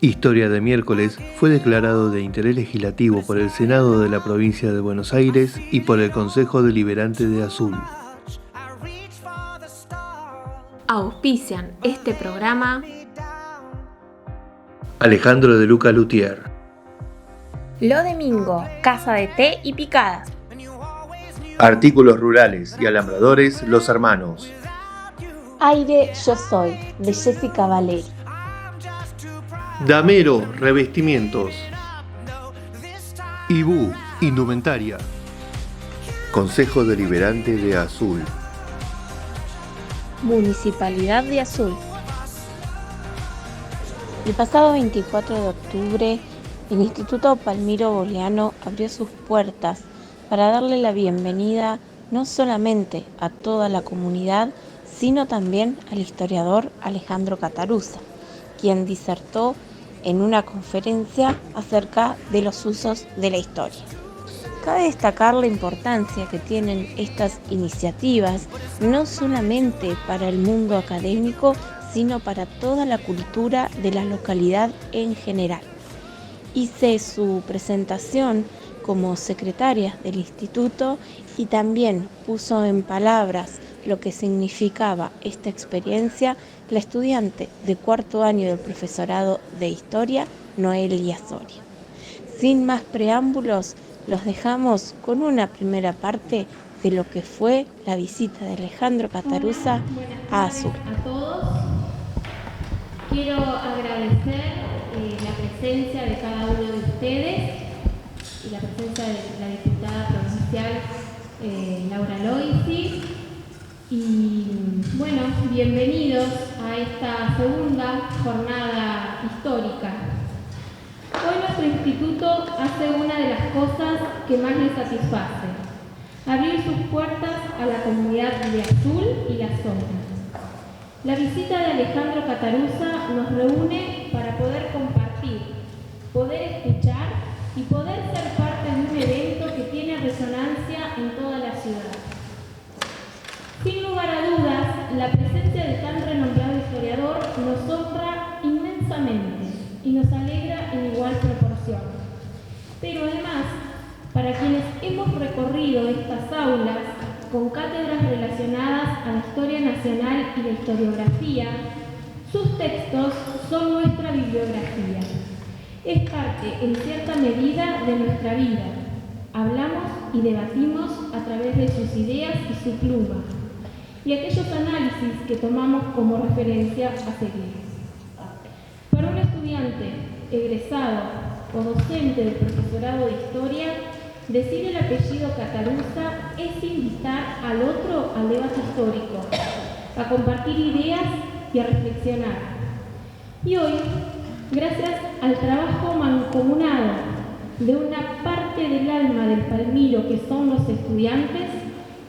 Historia de Miércoles fue declarado de interés legislativo por el Senado de la Provincia de Buenos Aires y por el Consejo Deliberante de Azul. Auspician este programa Alejandro de Luca Luthier, Lo de Mingo, casa de té y picadas. Artículos Rurales y Alambradores Los Hermanos. Aire Yo Soy, de Jessica Valeri. Damero Revestimientos. Ibú Indumentaria. Consejo Deliberante de Azul. Municipalidad de Azul. El pasado 24 de octubre, el Instituto Palmiro Boliano abrió sus puertas para darle la bienvenida no solamente a toda la comunidad, sino también al historiador Alejandro Catarusa, quien disertó en una conferencia acerca de los usos de la historia. Cabe destacar la importancia que tienen estas iniciativas, no solamente para el mundo académico, sino para toda la cultura de la localidad en general. Hice su presentación como secretaria del instituto y también puso en palabras lo que significaba esta experiencia la estudiante de cuarto año del profesorado de Historia, Noelia Soria. Sin más preámbulos, los dejamos con una primera parte de lo que fue la visita de Alejandro Catarusa a Azul. A todos, quiero agradecer la presencia de cada uno de ustedes y la presencia de la diputada provincial Laura Loisi. Y bueno, bienvenidos a esta segunda jornada histórica. Hoy nuestro instituto hace una de las cosas que más le satisface: abrir sus puertas a la comunidad de Azul y la zona. La visita de Alejandro Catarusa nos reúne para poder compartir, poder escuchar y poder ser parte de un evento que tiene resonancia en toda la ciudad. Sin lugar a dudas, la presencia de tan renombrado historiador nos honra inmensamente y nos alegra en igual proporción. Pero además, para quienes hemos recorrido estas aulas con cátedras relacionadas a la historia nacional y la historiografía, sus textos son nuestra bibliografía. Es parte, en cierta medida, de nuestra vida. Hablamos y debatimos a través de sus ideas y su pluma, y aquellos análisis que tomamos como referencia a seguir. Para un estudiante, egresado o docente del profesorado de Historia, decir el apellido Catarusa es invitar al otro al debate histórico, a compartir ideas y a reflexionar. Y hoy, gracias al trabajo mancomunado de una parte del alma del Palmiro que son los estudiantes,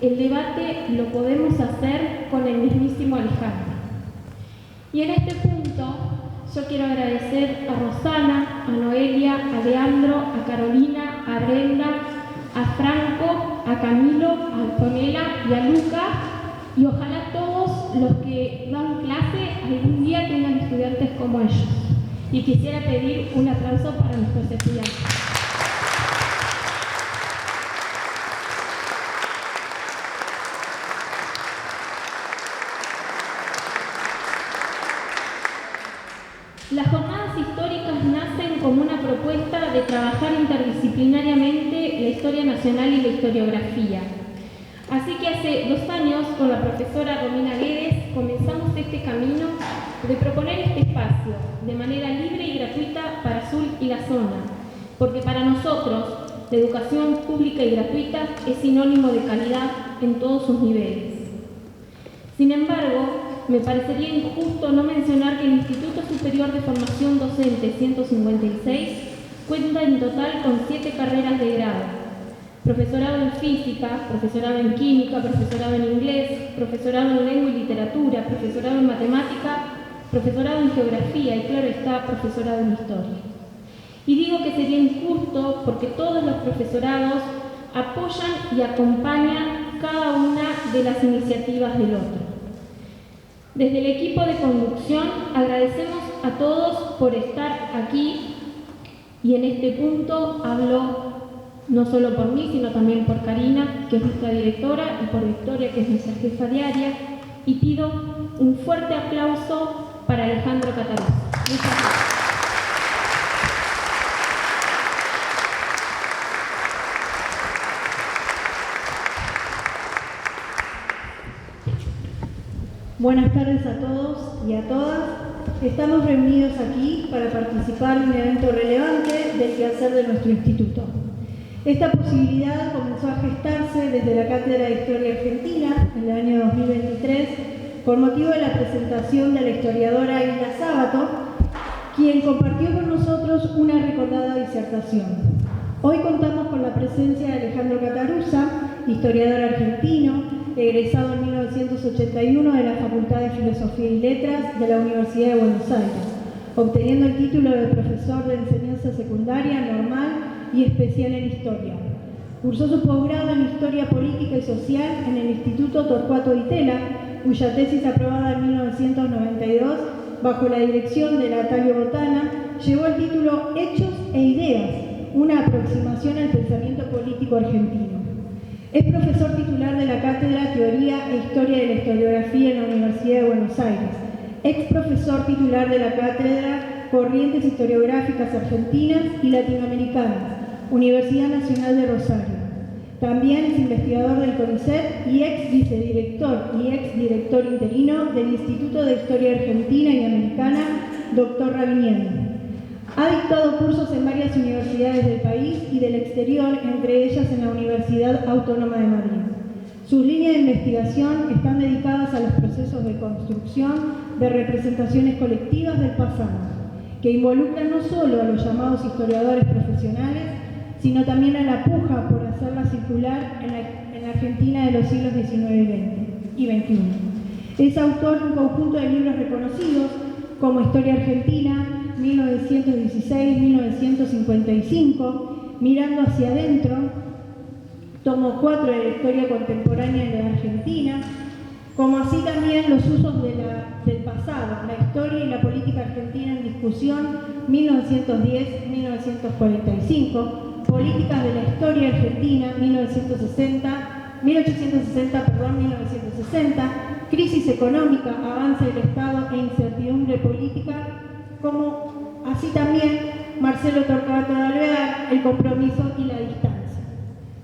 el debate lo podemos hacer con el mismísimo Alejandro. Y en este punto yo quiero agradecer a Rosana, a Noelia, a Leandro, a Carolina, a Brenda, a Franco, a Camilo, a Antonella y a Luca, y ojalá todos los que dan clase algún día tengan estudiantes como ellos. Y quisiera pedir un aplauso para nuestros estudiantes. Las jornadas históricas nacen como una propuesta de trabajar interdisciplinariamente la historia nacional y la historiografía. Así que hace 2 años, con la profesora Romina Guedes, comenzamos este camino de proponer este espacio de manera libre y gratuita para Azul y la zona, porque para nosotros la educación pública y gratuita es sinónimo de calidad en todos sus niveles. Sin embargo, me parecería injusto no mencionar que el Instituto Superior de Formación Docente 156 cuenta en total con 7 carreras de grado: profesorado en física, profesorado en química, profesorado en inglés, profesorado en lengua y literatura, profesorado en matemática, profesorado en geografía y, claro está, profesorado en historia. Y digo que sería injusto porque todos los profesorados apoyan y acompañan cada una de las iniciativas del otro. Desde el equipo de conducción agradecemos a todos por estar aquí y en este punto hablo no solo por mí, sino también por Karina, que es nuestra directora, y por Victoria, que es nuestra jefa de área, y pido un fuerte aplauso para Alejandro Catarusa. Muchas gracias. Buenas tardes a todos y a todas. Estamos reunidos aquí para participar en un evento relevante del quehacer de nuestro instituto. Esta posibilidad comenzó a gestarse desde la Cátedra de Historia Argentina en el año 2023 por motivo de la presentación de la historiadora Hilda Sábato, quien compartió con nosotros una recordada disertación. Hoy contamos con la presencia de Alejandro Catarusa, historiador argentino, egresado en 1981 de la Facultad de Filosofía y Letras de la Universidad de Buenos Aires, obteniendo el título de profesor de enseñanza secundaria, normal y especial en Historia. Cursó su posgrado en Historia Política y Social en el Instituto Torcuato Di Tella, cuya tesis aprobada en 1992, bajo la dirección de Natalio Botana, llevó el título Hechos e Ideas, una aproximación al pensamiento político argentino. Es profesor titular de la Cátedra Teoría e Historia de la Historiografía en la Universidad de Buenos Aires, ex profesor titular de la Cátedra Corrientes Historiográficas Argentinas y Latinoamericanas, Universidad Nacional de Rosario. También es investigador del CONICET y ex vicedirector y ex director interino del Instituto de Historia Argentina y Americana, Dr. Rabiniani. Ha dictado cursos en varias universidades del país y del exterior, entre ellas en la Universidad Autónoma de Madrid. Sus líneas de investigación están dedicadas a los procesos de construcción de representaciones colectivas del pasado, que involucran no solo a los llamados historiadores profesionales, sino también a la puja por hacerla circular en la Argentina de los siglos XIX y XXI. Es autor de un conjunto de libros reconocidos como Historia Argentina, 1916-1955, Mirando hacia adentro, tomo 4 de la historia contemporánea de la Argentina, como así también Los usos del pasado, la historia y la política argentina en discusión, 1910-1945, Políticas de la historia argentina, 1860, Crisis económica, avance del Estado e incertidumbre política, como así también Marcelo Torcuato de Alvear, El compromiso y la distancia.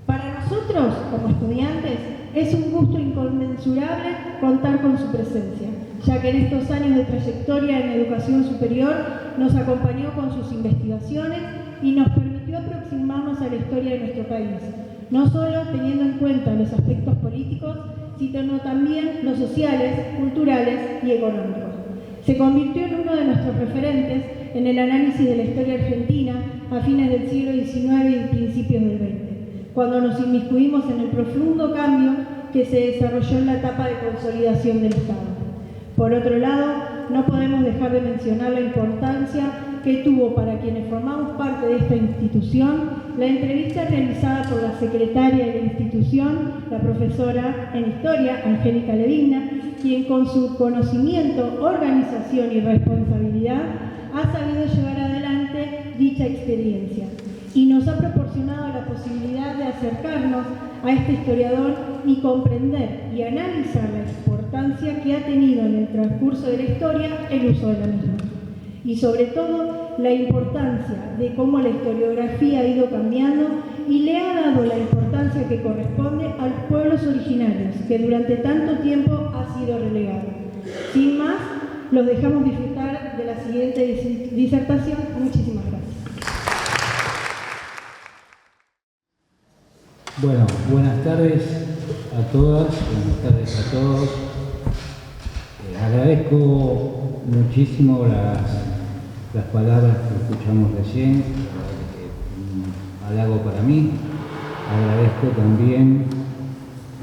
Para nosotros, como estudiantes, es un gusto inconmensurable contar con su presencia, ya que en estos años de trayectoria en educación superior nos acompañó con sus investigaciones y nos permitió aproximarnos a la historia de nuestro país, no solo teniendo en cuenta los aspectos políticos, sino también los sociales, culturales y económicos. Se convirtió en uno de nuestros referentes en el análisis de la historia argentina a fines del siglo XIX y principios del XX, cuando nos inmiscuimos en el profundo cambio que se desarrolló en la etapa de consolidación del Estado. Por otro lado, no podemos dejar de mencionar la importancia que tuvo para quienes formamos parte de esta institución la entrevista realizada por la secretaria de la institución, la profesora en Historia, Angélica Levigna, quien con su conocimiento, organización y responsabilidad ha sabido llevar adelante dicha experiencia y nos ha proporcionado la posibilidad de acercarnos a este historiador y comprender y analizar la importancia que ha tenido en el transcurso de la historia el uso de la misma. Y sobre todo, la importancia de cómo la historiografía ha ido cambiando y le ha dado la importancia que corresponde a los pueblos originarios, que durante tanto tiempo ha sido relegado. Sin más, los dejamos disfrutar de la siguiente disertación. Muchísimas gracias. Bueno, buenas tardes a todas, buenas tardes a todos. Agradezco muchísimo las palabras que escuchamos recién, un halago para mí. Agradezco también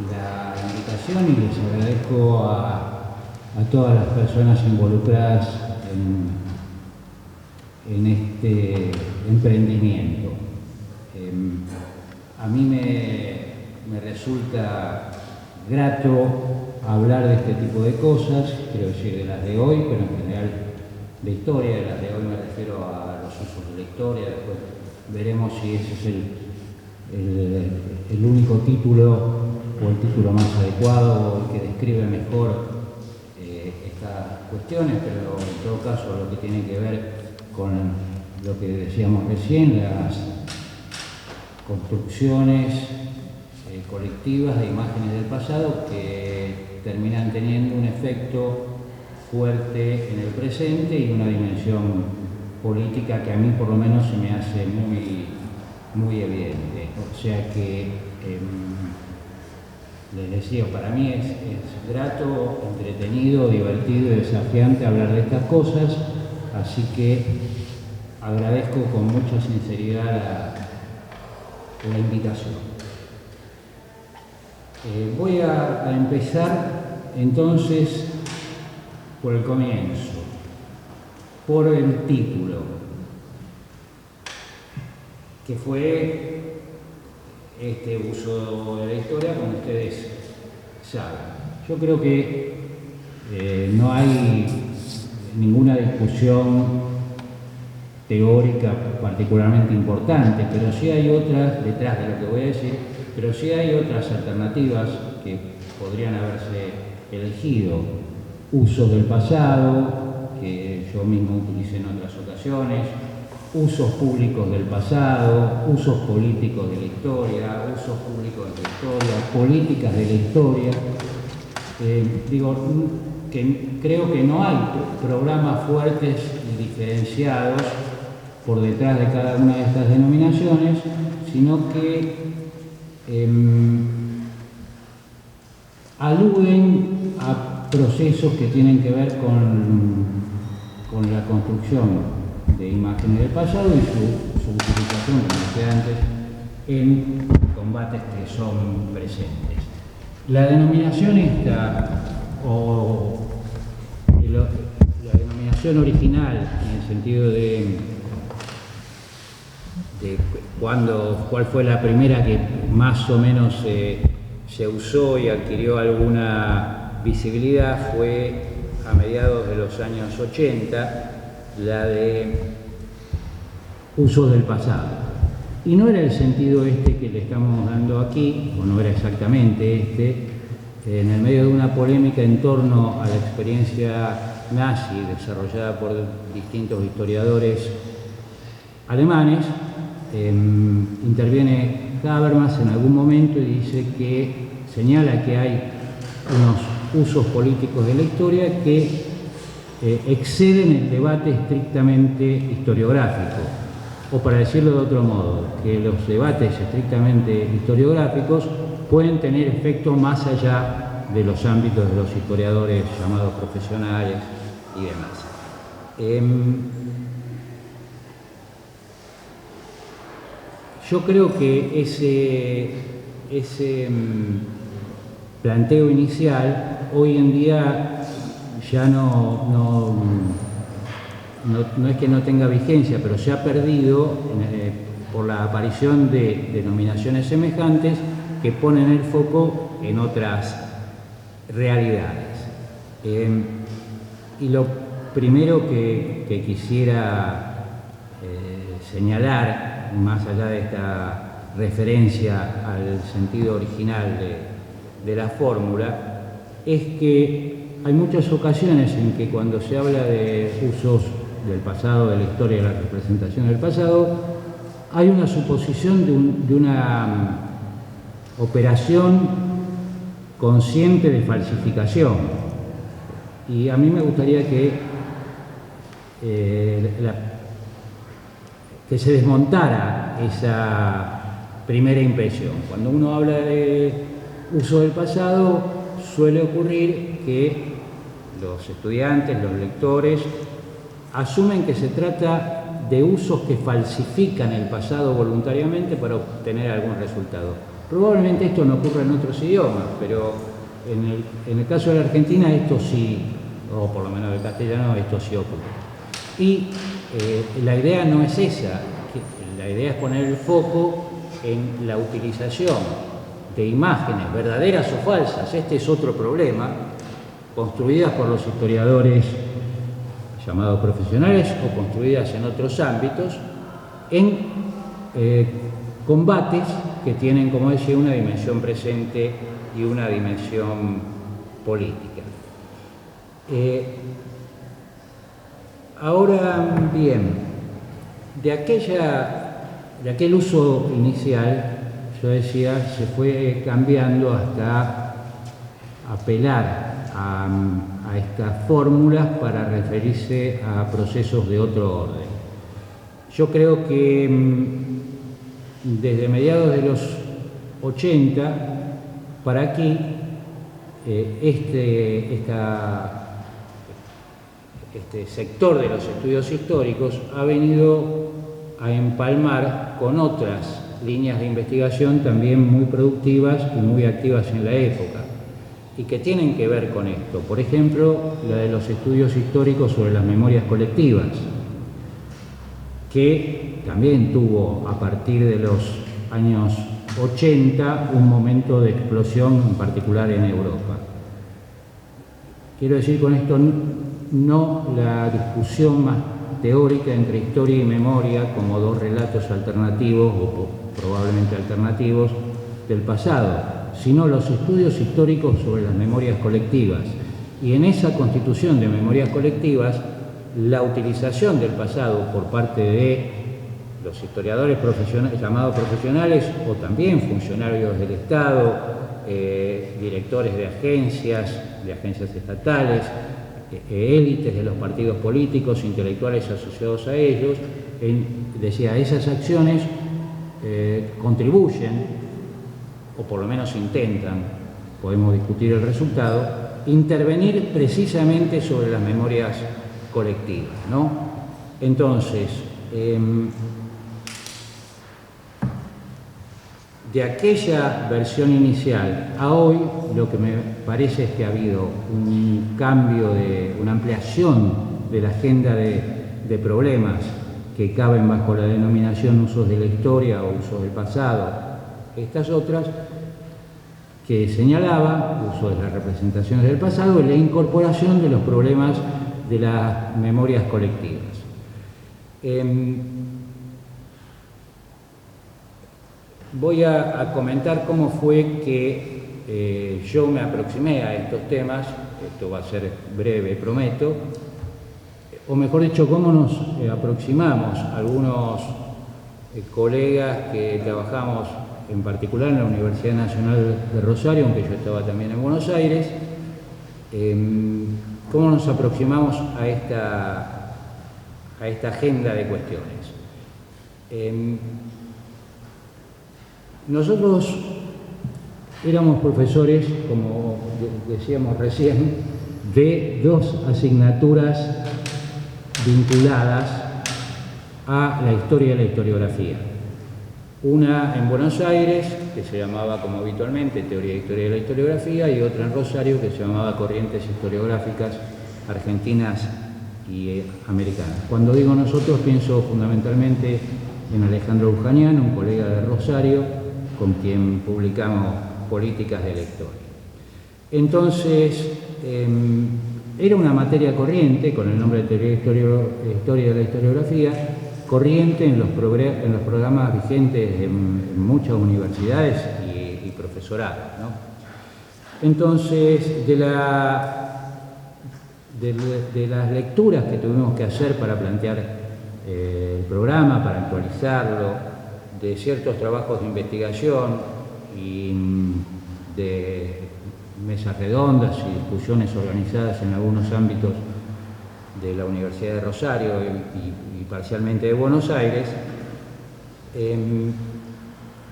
la invitación y les agradezco a todas las personas involucradas en este emprendimiento. A mí me resulta grato hablar de este tipo de cosas, quiero decir de las de hoy, pero en general de historia. Las de hoy me refiero a los usos de la historia. Después veremos si ese es el único título o el título más adecuado o el que describe mejor estas cuestiones, pero en todo caso lo que tiene que ver con lo que decíamos recién, las construcciones colectivas de imágenes del pasado que terminan teniendo un efecto fuerte en el presente y una dimensión política que a mí por lo menos se me hace muy evidente. O sea que les decía, para mí es grato, entretenido, divertido y desafiante hablar de estas cosas, así que agradezco con mucha sinceridad la invitación. Voy a empezar entonces por el comienzo, por el título, que fue este uso de la historia, como ustedes saben. Yo creo que no hay ninguna discusión teórica particularmente importante, pero sí hay otras, detrás de lo que voy a decir, pero sí hay otras alternativas que podrían haberse elegido. Usos del pasado, que yo mismo utilicé en otras ocasiones, usos públicos del pasado, usos políticos de la historia, usos públicos de la historia, políticas de la historia. Creo que no hay programas fuertes y diferenciados por detrás de cada una de estas denominaciones, sino que aluden a procesos que tienen que ver con la construcción de imágenes del pasado y su utilización, como decía antes, en combates que son presentes. La denominación esta, o la denominación original, en el sentido de cuál fue la primera que más o menos se usó y adquirió alguna visibilidad, fue a mediados de los años 80, la de usos del pasado. Y no era el sentido este que le estamos dando aquí, o no era exactamente este, en el medio de una polémica en torno a la experiencia nazi desarrollada por distintos historiadores alemanes. Interviene Habermas en algún momento y señala que hay unos usos políticos de la historia que exceden el debate estrictamente historiográfico, o para decirlo de otro modo, que los debates estrictamente historiográficos pueden tener efectos más allá de los ámbitos de los historiadores llamados profesionales y demás. Yo creo que ese planteo inicial hoy en día ya no es que no tenga vigencia, pero se ha perdido por la aparición de denominaciones semejantes que ponen el foco en otras realidades. Y lo primero que quisiera señalar, más allá de esta referencia al sentido original de la fórmula, es que hay muchas ocasiones en que cuando se habla de usos del pasado, de la historia, de la representación del pasado, hay una suposición de una operación consciente de falsificación. Y a mí me gustaría que se desmontara esa primera impresión. Cuando uno habla de uso del pasado, suele ocurrir que los estudiantes, los lectores, asumen que se trata de usos que falsifican el pasado voluntariamente para obtener algún resultado. Probablemente esto no ocurra en otros idiomas, pero en el caso de la Argentina esto sí, o por lo menos del castellano, esto sí ocurre. Y la idea no es esa, la idea es poner el foco en la utilización de imágenes verdaderas o falsas, este es otro problema, construidas por los historiadores llamados profesionales o construidas en otros ámbitos, en combates que tienen, como decía, una dimensión presente y una dimensión política. Ahora bien, de aquel uso inicial, yo decía, se fue cambiando hasta apelar a estas fórmulas para referirse a procesos de otro orden. Yo creo que desde mediados de los 80 para aquí, este sector de los estudios históricos ha venido a empalmar con otras líneas de investigación también muy productivas y muy activas en la época, y que tienen que ver con esto. Por ejemplo, la de los estudios históricos sobre las memorias colectivas, que también tuvo a partir de los años 80 un momento de explosión, en particular en Europa. Quiero decir con esto no la discusión más teórica entre historia y memoria como dos relatos alternativos o probablemente alternativos del pasado, sino los estudios históricos sobre las memorias colectivas. Y en esa constitución de memorias colectivas, la utilización del pasado por parte de los historiadores llamados profesionales o también funcionarios del Estado, directores de agencias estatales, élites de los partidos políticos, intelectuales asociados a ellos, decía, esas acciones contribuyen, o por lo menos intentan, podemos discutir el resultado, intervenir precisamente sobre las memorias colectivas, ¿no? Entonces, de aquella versión inicial a hoy, lo que me parece es que ha habido un cambio, una ampliación de la agenda de problemas que caben bajo la denominación usos de la historia o usos del pasado. Estas otras que señalaba, uso de las representaciones del pasado, y la incorporación de los problemas de las memorias colectivas. Voy a comentar cómo fue que yo me aproximé a estos temas. Esto va a ser breve, prometo, o mejor dicho, cómo nos aproximamos algunos colegas que trabajamos en particular en la Universidad Nacional de Rosario, aunque yo estaba también en Buenos Aires, cómo nos aproximamos a esta agenda de cuestiones. Nosotros éramos profesores, como decíamos recién, de dos asignaturas vinculadas a la historia y la historiografía. Una en Buenos Aires, que se llamaba como habitualmente Teoría e Historia de la Historiografía, y otra en Rosario, que se llamaba Corrientes Historiográficas Argentinas y Americanas. Cuando digo nosotros, pienso fundamentalmente en Alejandro Bujanian, un colega de Rosario, con quien publicamos Políticas de la Historia. Entonces, era una materia corriente, con el nombre de Teoría e Historia de la Historiografía, corriente en los programas vigentes en muchas universidades y profesorados, ¿no? Entonces, de las lecturas que tuvimos que hacer para plantear el programa, para actualizarlo, de ciertos trabajos de investigación y de mesas redondas y discusiones organizadas en algunos ámbitos de la Universidad de Rosario y parcialmente de Buenos Aires,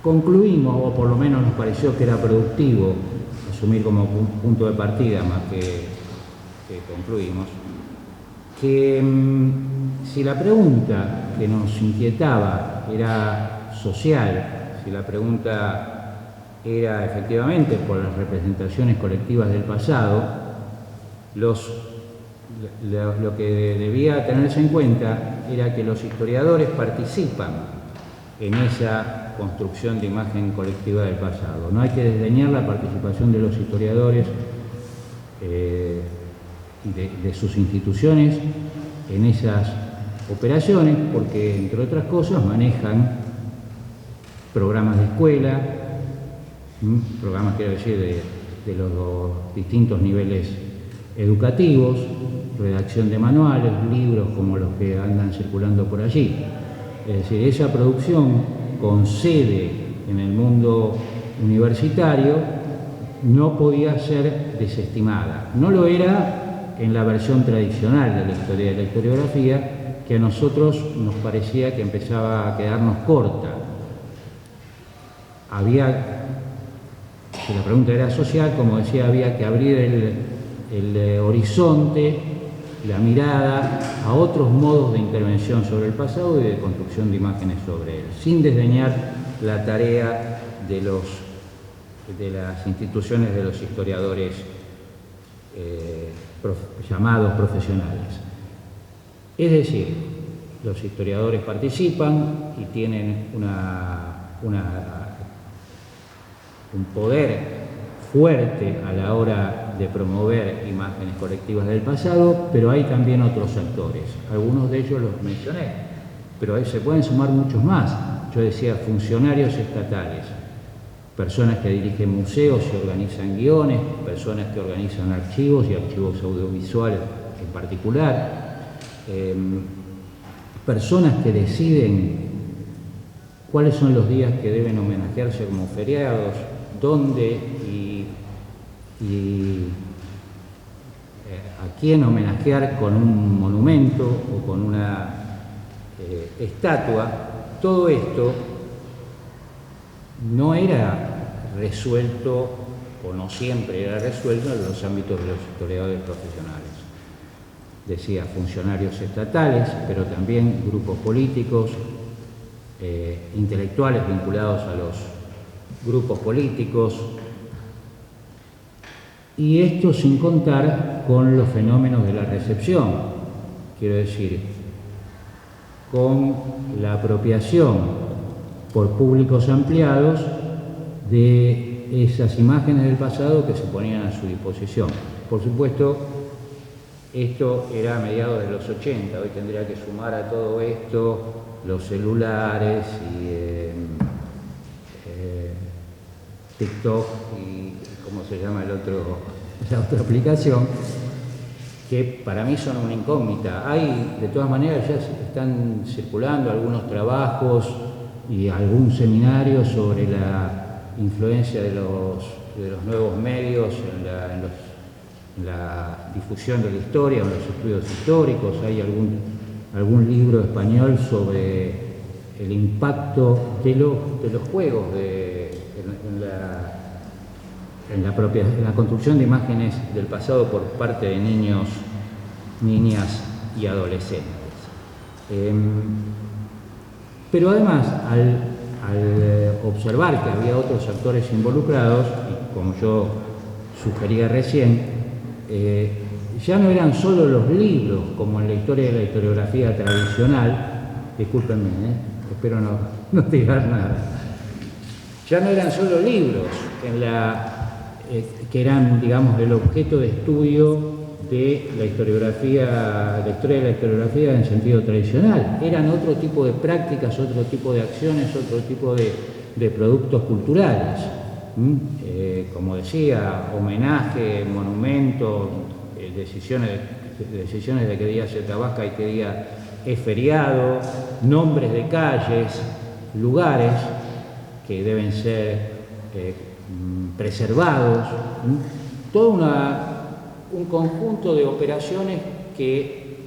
concluimos, o por lo menos nos pareció que era productivo asumir como punto de partida más que concluimos, que si la pregunta que nos inquietaba era social, si la pregunta era efectivamente por las representaciones colectivas del pasado, lo que debía tenerse en cuenta era que los historiadores participan en esa construcción de imagen colectiva del pasado. No hay que desdeñar la participación de los historiadores y de sus instituciones en esas operaciones porque, entre otras cosas, manejan programas de escuela, programas, quiero decir, de los distintos niveles educativos, redacción de manuales, libros como los que andan circulando por allí. Es decir, esa producción con sede en el mundo universitario no podía ser desestimada. No lo era en la versión tradicional de la historia de la historiografía, que a nosotros nos parecía que empezaba a quedarnos corta. Si la pregunta era social, como decía, había que abrir el horizonte, la mirada a otros modos de intervención sobre el pasado y de construcción de imágenes sobre él, sin desdeñar la tarea de las instituciones de los historiadores llamados profesionales. Es decir, los historiadores participan y tienen un poder fuerte a la hora de promover imágenes colectivas del pasado, pero hay también otros actores. Algunos de ellos los mencioné, pero ahí se pueden sumar muchos más. Yo decía funcionarios estatales, personas que dirigen museos y organizan guiones, personas que organizan archivos y archivos audiovisuales en particular, personas que deciden cuáles son los días que deben homenajearse como feriados, dónde y a quién homenajear con un monumento o con una estatua. Todo esto no era resuelto, o no siempre era resuelto, en los ámbitos de los historiadores profesionales. Decía funcionarios estatales, pero también grupos políticos, intelectuales vinculados a los grupos políticos, y esto sin contar con los fenómenos de la recepción, quiero decir, con la apropiación por públicos ampliados de esas imágenes del pasado que se ponían a su disposición. Por supuesto, esto era a mediados de los 80, hoy tendría que sumar a todo esto los celulares y TikTok y ¿cómo se llama la otra aplicación? Que para mí son una incógnita. Hay, de todas maneras, ya están circulando algunos trabajos y algún seminario sobre la influencia de los nuevos medios en la difusión de la historia, en los estudios históricos. Hay algún libro español sobre el impacto de los juegos en la construcción de imágenes del pasado por parte de niños, niñas y adolescentes. Pero además, al observar que había otros actores involucrados, y como yo sugería recién, ya no eran solo los libros, como en la historia de la historiografía tradicional, discúlpenme, espero no tirar nada, ya no eran solo libros que eran, digamos, el objeto de estudio de la historia de la historiografía en sentido tradicional. Eran otro tipo de prácticas, otro tipo de acciones, otro tipo de productos culturales. Como decía, homenaje, monumento, decisiones de qué día se trabaja y qué día es feriado, nombres de calles, lugares que deben ser preservados, todo un conjunto de operaciones que,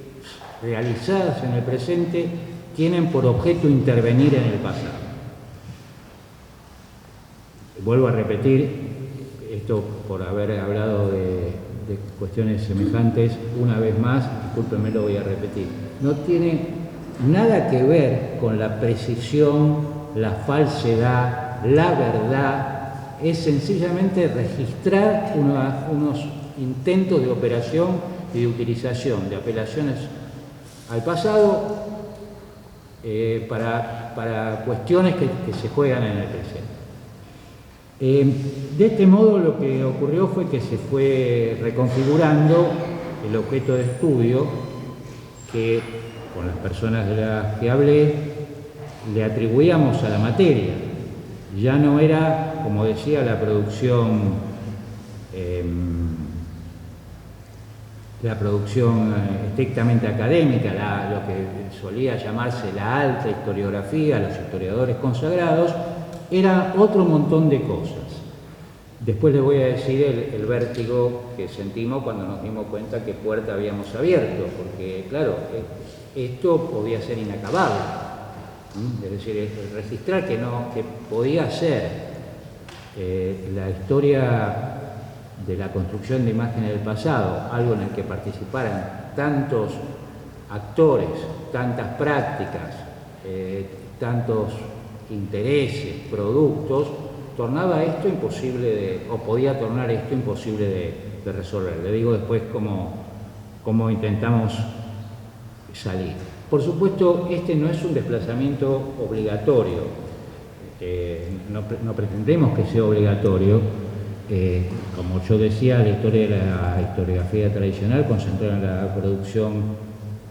realizadas en el presente, tienen por objeto intervenir en el pasado. Vuelvo a repetir, esto por haber hablado de cuestiones semejantes una vez más, discúlpenme, lo voy a repetir. No tiene nada que ver con la precisión, la falsedad, la verdad, es sencillamente registrar unos intentos de operación y de utilización de apelaciones al pasado para cuestiones que se juegan en el presente. De este modo, lo que ocurrió fue que se fue reconfigurando el objeto de estudio, que con las personas de las que hablé le atribuíamos a la materia. Ya no era, como decía, la producción estrictamente académica, lo que solía llamarse la alta historiografía, los historiadores consagrados, era otro montón de cosas. Después les voy a decir el vértigo que sentimos cuando nos dimos cuenta qué puerta habíamos abierto, porque claro, esto podía ser inacabable. Es decir, registrar que podía ser la historia de la construcción de imágenes del pasado, algo en el que participaran tantos actores, tantas prácticas, tantos intereses, productos, tornaba esto imposible o podía tornar esto imposible de resolver. Le digo después cómo intentamos salir. Por supuesto, este no es un desplazamiento obligatorio, no pretendemos que sea obligatorio. Como yo decía, la historia de la historiografía tradicional concentrada en la producción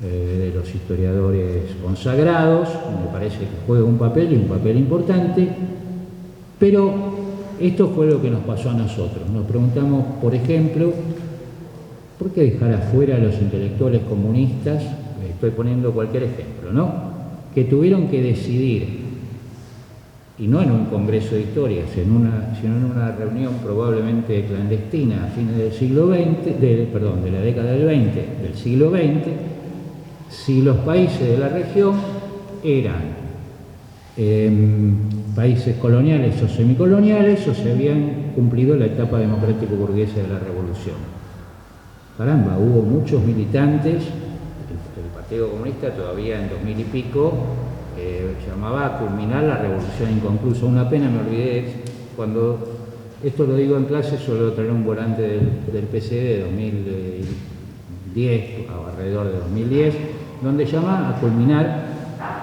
de los historiadores consagrados, me parece que juega un papel y un papel importante, pero esto fue lo que nos pasó a nosotros. Nos preguntamos, por ejemplo, ¿por qué dejar afuera a los intelectuales comunistas? Estoy poniendo cualquier ejemplo, ¿no? Que tuvieron que decidir, y no en un congreso de historia, sino en una reunión probablemente clandestina a fines del siglo XX, de la década del 20, del siglo XX, si los países de la región eran países coloniales o semicoloniales o se habían cumplido la etapa democrático burguesa de la revolución. Caramba, hubo muchos militantes, el Partido Comunista todavía en 2000 y pico llamaba a culminar la revolución inconclusa. Una pena, me olvidé, cuando esto lo digo en clase, suelo traer un volante del PCD de 2010, alrededor de 2010, donde llama a culminar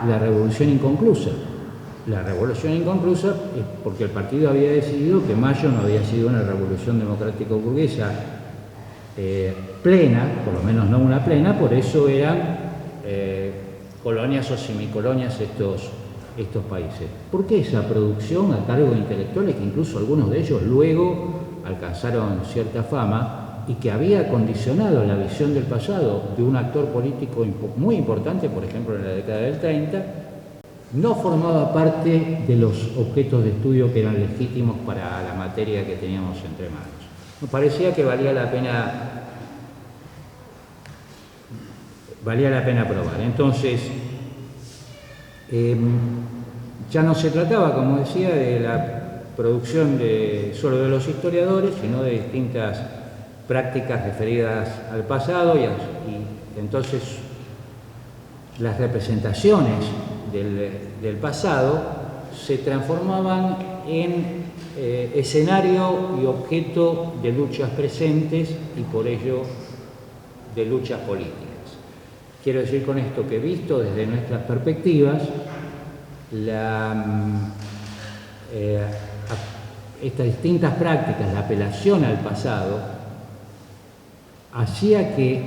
la revolución inconclusa. La revolución inconclusa es porque el partido había decidido que mayo no había sido una revolución democrático burguesa plena, por lo menos no una plena, por eso eran colonias o semicolonias estos países. ¿Por qué esa producción a cargo de intelectuales que incluso algunos de ellos luego alcanzaron cierta fama y que había condicionado la visión del pasado de un actor político muy importante, por ejemplo en la década del 30, no formaba parte de los objetos de estudio que eran legítimos para la materia que teníamos entre manos? Nos parecía que valía la pena probar. Entonces, ya no se trataba, como decía, de la producción solo de los historiadores, sino de distintas prácticas referidas al pasado y entonces las representaciones del pasado se transformaban en escenario y objeto de luchas presentes y por ello de luchas políticas. Quiero decir con esto que, visto desde nuestras perspectivas, estas distintas prácticas, la apelación al pasado, hacía que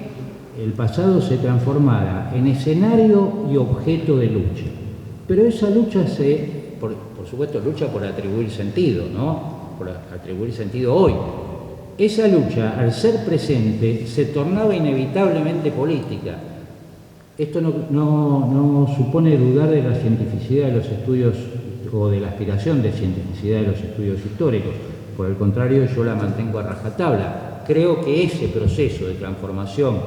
el pasado se transformara en escenario y objeto de lucha. Pero esa lucha por supuesto, lucha por atribuir sentido, ¿no? Por atribuir sentido hoy. Esa lucha, al ser presente, se tornaba inevitablemente política. Esto no supone dudar de la cientificidad de los estudios o de la aspiración de cientificidad de los estudios históricos. Por el contrario, yo la mantengo a rajatabla. Creo que ese proceso de transformación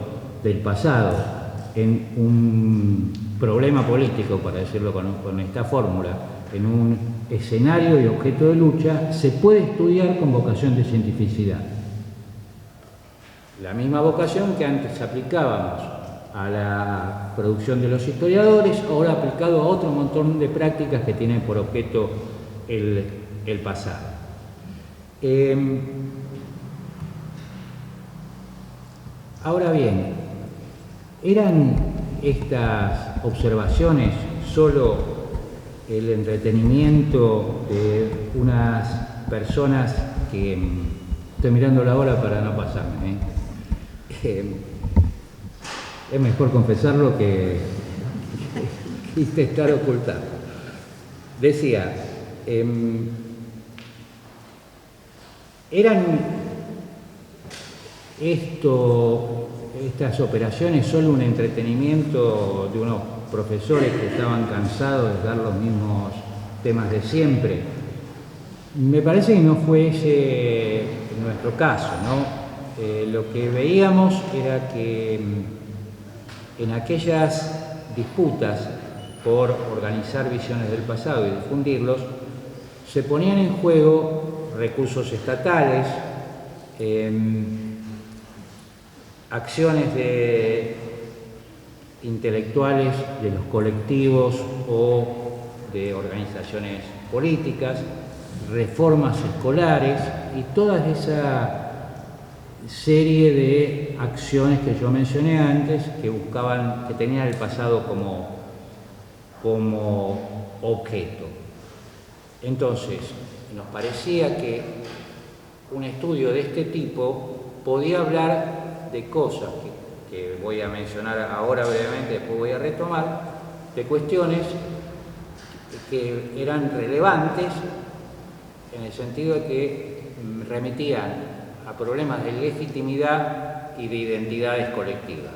del pasado en un problema político, para decirlo con esta fórmula, en un escenario y objeto de lucha, se puede estudiar con vocación de cientificidad. La misma vocación que antes aplicábamos a la producción de los historiadores, ahora aplicado a otro montón de prácticas que tienen por objeto el pasado. Ahora bien, ¿eran estas observaciones solo el entretenimiento de unas personas que... Estoy mirando la hora para no pasarme, es mejor confesarlo que intentar ocultarlo. Decía, eran estas operaciones solo un entretenimiento de unos profesores que estaban cansados de dar los mismos temas de siempre. Me parece que no fue ese nuestro caso, ¿no? Lo que veíamos era que en aquellas disputas por organizar visiones del pasado y difundirlos, se ponían en juego recursos estatales, acciones de intelectuales de los colectivos o de organizaciones políticas, reformas escolares y toda esa serie de acciones que yo mencioné antes que buscaban, que tenían el pasado como objeto. Entonces, nos parecía que un estudio de este tipo podía hablar de cosas que voy a mencionar ahora brevemente, después voy a retomar, de cuestiones que eran relevantes en el sentido de que remitían a problemas de legitimidad y de identidades colectivas.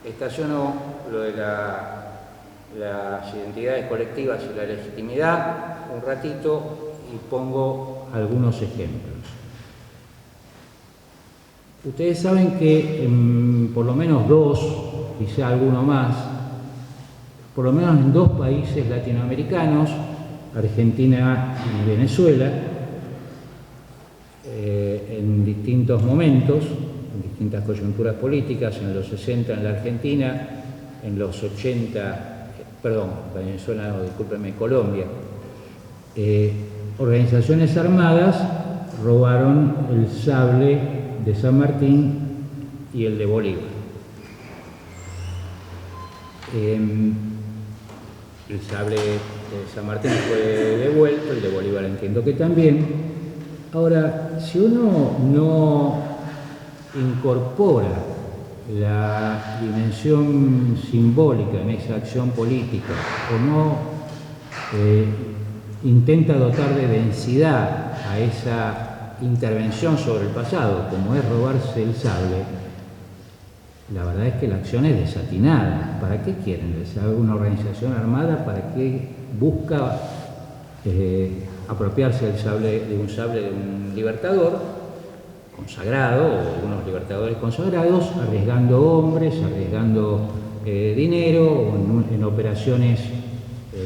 Estaciono lo de las identidades colectivas y la legitimidad un ratito y pongo algunos ejemplos. Ustedes saben que por lo menos dos, quizá alguno más, por lo menos en dos países latinoamericanos, Argentina y Venezuela, en distintos momentos, en distintas coyunturas políticas, en los 60 en la Argentina, en los 80, Venezuela, no, discúlpenme, Colombia, organizaciones armadas robaron el sable de San Martín y el de Bolívar. El sable de San Martín fue devuelto, el de Bolívar entiendo que también. Ahora, si uno no incorpora la dimensión simbólica en esa acción política o no intenta dotar de densidad a esa intervención sobre el pasado, como es robarse el sable, la verdad es que la acción es desatinada. ¿Para qué quieren? Una organización armada, ¿para qué busca apropiarse de un sable de un libertador consagrado o de unos libertadores consagrados, arriesgando hombres, arriesgando dinero o en operaciones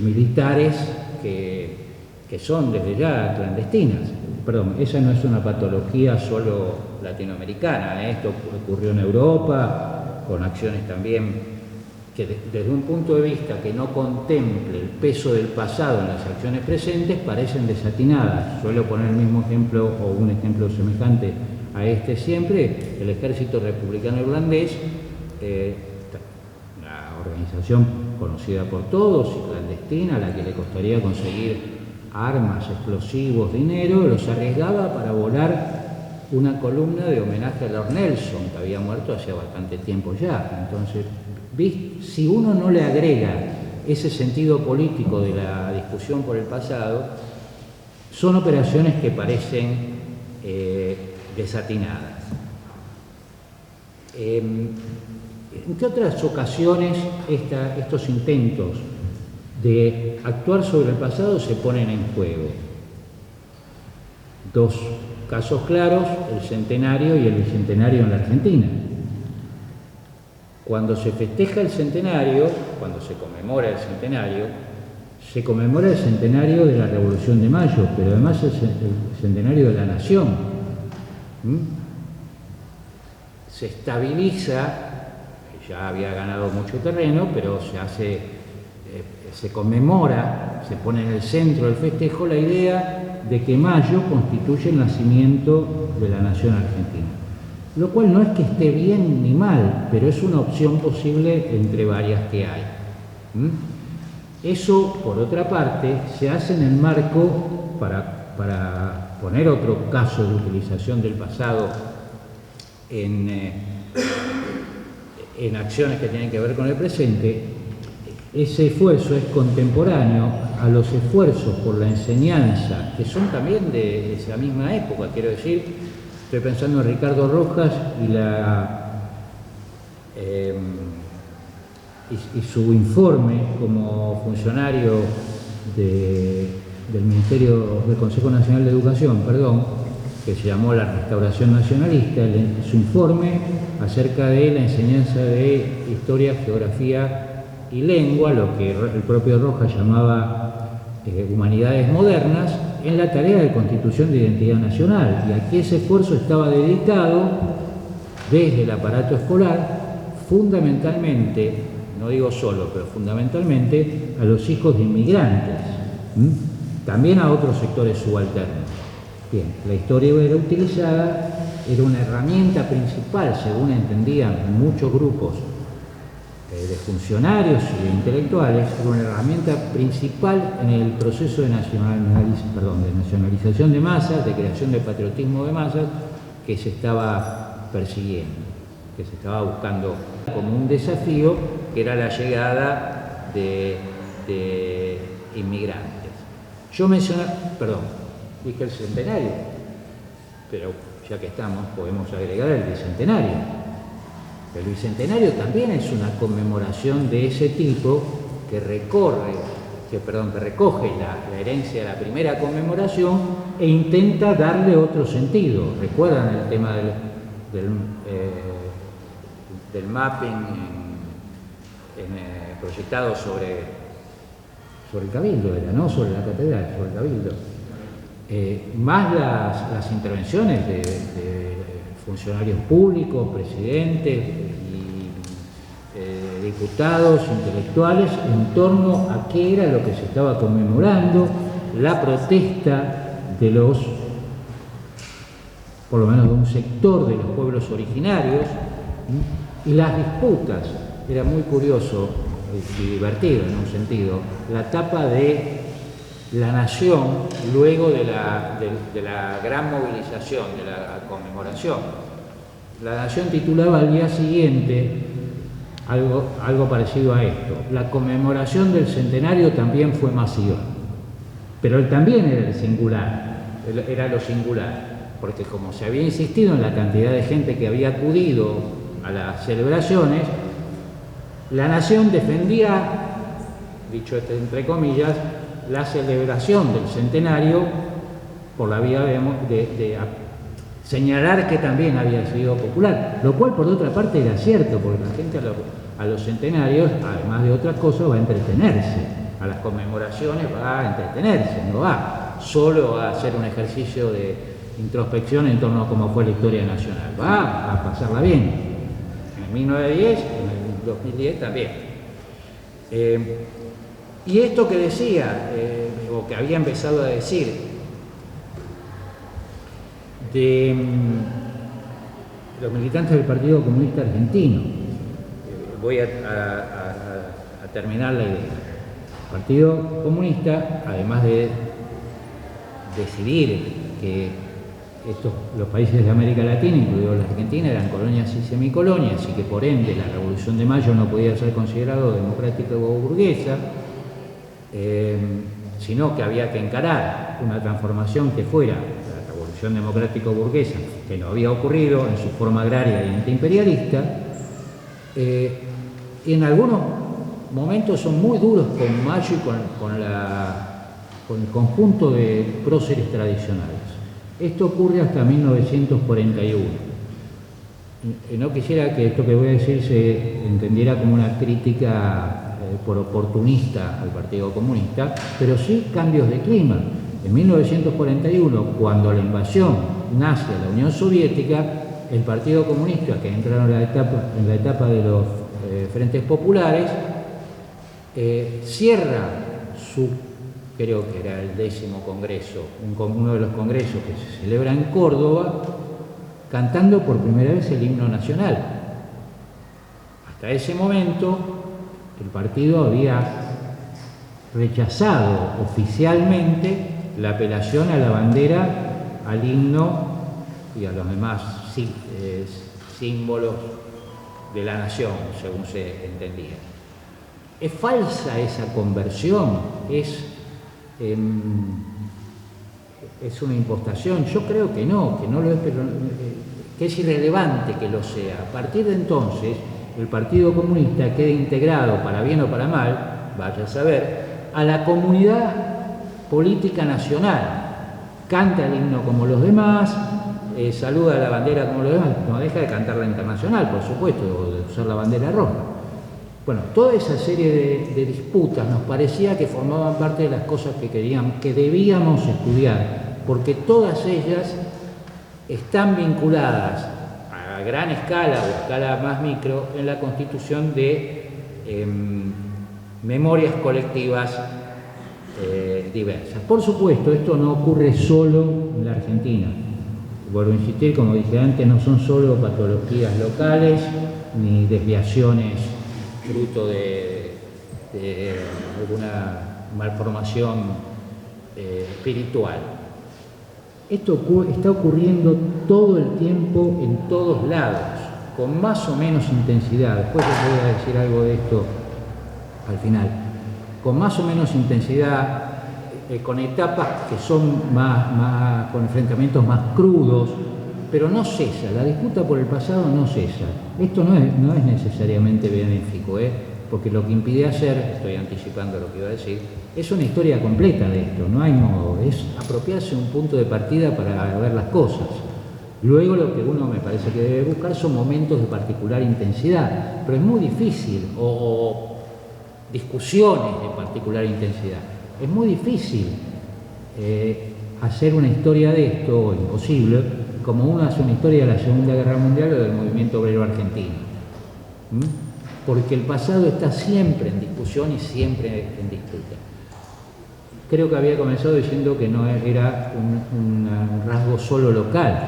militares que son desde ya clandestinas? Perdón, esa no es una patología solo latinoamericana, esto ocurrió en Europa, con acciones también que desde un punto de vista que no contemple el peso del pasado en las acciones presentes parecen desatinadas. Suelo poner el mismo ejemplo o un ejemplo semejante a este siempre, el Ejército Republicano Irlandés, una organización conocida por todos y clandestina, a la que le costaría conseguir armas, explosivos, dinero, los arriesgaba para volar una columna de homenaje a Lord Nelson, que había muerto hacía bastante tiempo ya. Entonces, si uno no le agrega ese sentido político de la discusión por el pasado, son operaciones que parecen desatinadas. ¿En qué otras ocasiones estos intentos de actuar sobre el pasado se ponen en juego? Dos casos claros, el centenario y el bicentenario en la Argentina. Cuando se festeja el centenario, cuando se conmemora se conmemora el centenario de la Revolución de Mayo, pero además es el centenario de la Nación. Se estabiliza, ya había ganado mucho terreno, pero se conmemora, se pone en el centro del festejo la idea de que mayo constituye el nacimiento de la nación argentina. Lo cual no es que esté bien ni mal, pero es una opción posible entre varias que hay. Eso, por otra parte, se hace en el marco, para poner otro caso de utilización del pasado en en acciones que tienen que ver con el presente, ese esfuerzo es contemporáneo a los esfuerzos por la enseñanza, que son también de esa misma época, quiero decir, estoy pensando en Ricardo Rojas y su informe como funcionario del Ministerio del Consejo Nacional de Educación, que se llamó La Restauración Nacionalista, su informe acerca de la enseñanza de historia, geografía y lengua, lo que el propio Rojas llamaba humanidades modernas, en la tarea de constitución de identidad nacional. Y aquí ese esfuerzo estaba dedicado desde el aparato escolar fundamentalmente, no digo solo, pero fundamentalmente a los hijos de inmigrantes, también a otros sectores subalternos. Bien, la historia era utilizada, era una herramienta principal, según entendían muchos grupos de funcionarios y de intelectuales, era una herramienta principal en el proceso de nacionalización de masas, de creación de patriotismo de masas que se estaba persiguiendo, que se estaba buscando como un desafío, que era la llegada de inmigrantes. Yo mencioné, dije el centenario, pero ya que estamos podemos agregar el bicentenario. El bicentenario también es una conmemoración de ese tipo que recoge la herencia de la primera conmemoración e intenta darle otro sentido. ¿Recuerdan el tema del mapping proyectado sobre el Cabildo, ¿no? Sobre la catedral, sobre el Cabildo? Más las intervenciones de funcionarios públicos, presidentes y diputados, intelectuales, en torno a qué era lo que se estaba conmemorando, la protesta de por lo menos de un sector de los pueblos originarios, y las disputas. Era muy curioso y divertido en un sentido, la etapa de la nación luego de la gran movilización, de la conmemoración. La nación titulaba al día siguiente algo parecido a esto: la conmemoración del centenario también fue masiva, pero también era lo singular, porque como se había insistido en la cantidad de gente que había acudido a las celebraciones, la nación defendía, dicho entre comillas, la celebración del centenario por la vía de señalar que también había sido popular, lo cual por otra parte era cierto, porque la gente a los centenarios, además de otras cosas, va a entretenerse, a las conmemoraciones va a entretenerse, no va solo a hacer un ejercicio de introspección en torno a cómo fue la historia nacional, va a pasarla bien. En 1910, en el 2010 también. Y esto que decía, o que había empezado a decir, de los militantes del Partido Comunista Argentino, voy a terminar la idea. El Partido Comunista, además de decidir que los países de América Latina, incluido la Argentina, eran colonias y semicolonias, y que por ende la Revolución de Mayo no podía ser considerado democrática o burguesa, sino que había que encarar una transformación que fuera la revolución democrático-burguesa, que no había ocurrido en su forma agraria y antiimperialista, y en algunos momentos son muy duros con Mayo y con el conjunto de próceres tradicionales. Esto ocurre hasta 1941. No quisiera que esto que voy a decir se entendiera como una crítica por oportunista al Partido Comunista, pero sí cambios de clima. En 1941, cuando la invasión nace a la Unión Soviética, el Partido Comunista, que entraron en la etapa de los frentes populares, cierra creo que era el 10º congreso, uno de los congresos que se celebra en Córdoba, cantando por primera vez el himno nacional. Hasta ese momento, el partido había rechazado oficialmente la apelación a la bandera, al himno y a los demás símbolos de la nación, según se entendía. ¿Es falsa esa conversión? ¿Es una impostación? Yo creo que no lo es, pero que es irrelevante que lo sea. A partir de entonces, el Partido Comunista queda integrado, para bien o para mal, vaya a saber, a la comunidad política nacional. Canta el himno como los demás, saluda a la bandera como los demás, no deja de cantar la internacional, por supuesto, o de usar la bandera roja. Bueno, toda esa serie de disputas nos parecía que formaban parte de las cosas que debíamos estudiar, porque todas ellas están vinculadas a gran escala o escala más micro en la constitución de memorias colectivas diversas. Por supuesto, esto no ocurre solo en la Argentina. Vuelvo a insistir, como dije antes, no son solo patologías locales ni desviaciones fruto de alguna malformación espiritual. Esto está ocurriendo todo el tiempo en todos lados, con más o menos intensidad. Después les voy a decir algo de esto al final. Con más o menos intensidad, con etapas que son con enfrentamientos más crudos, pero no cesa, la disputa por el pasado no cesa. Esto no es necesariamente benéfico, porque lo que impide hacer, estoy anticipando lo que iba a decir, es una historia completa de esto, no hay modo, es apropiarse un punto de partida para ver las cosas. Luego lo que uno me parece que debe buscar son momentos de particular intensidad, pero es muy difícil, o discusiones de particular intensidad. Es muy difícil hacer una historia de esto, o imposible, como uno hace una historia de la Segunda Guerra Mundial o del movimiento obrero argentino. Porque el pasado está siempre en discusión y siempre en disputa. Creo que había comenzado diciendo que no era un rasgo solo local.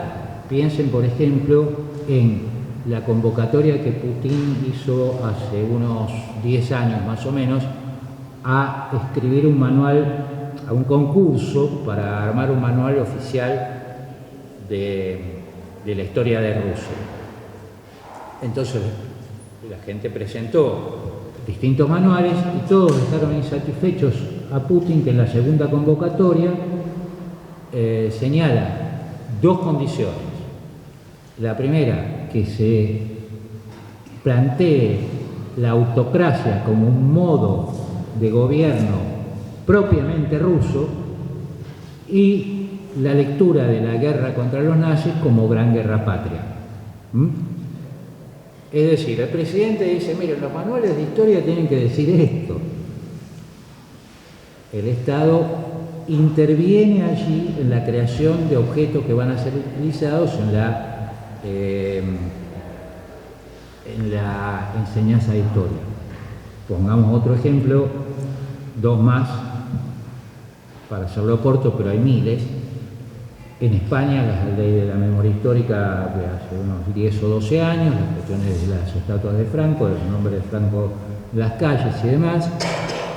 Piensen, por ejemplo, en la convocatoria que Putin hizo hace unos 10 años más o menos a escribir un manual, a un concurso para armar un manual oficial de la historia de Rusia. Entonces la gente presentó distintos manuales y todos dejaron insatisfechos a Putin, que en la segunda convocatoria señala dos condiciones. La primera, que se plantee la autocracia como un modo de gobierno propiamente ruso, y la lectura de la guerra contra los nazis como gran guerra patria. Es decir, el presidente dice, miren, los manuales de historia tienen que decir esto. El Estado interviene allí en la creación de objetos que van a ser utilizados en la enseñanza de historia. Pongamos otro ejemplo, dos más, para hacerlo corto, pero hay miles. En España, la ley de la memoria histórica de hace unos 10 o 12 años, las cuestiones de las estatuas de Franco, el nombre de Franco en las calles y demás.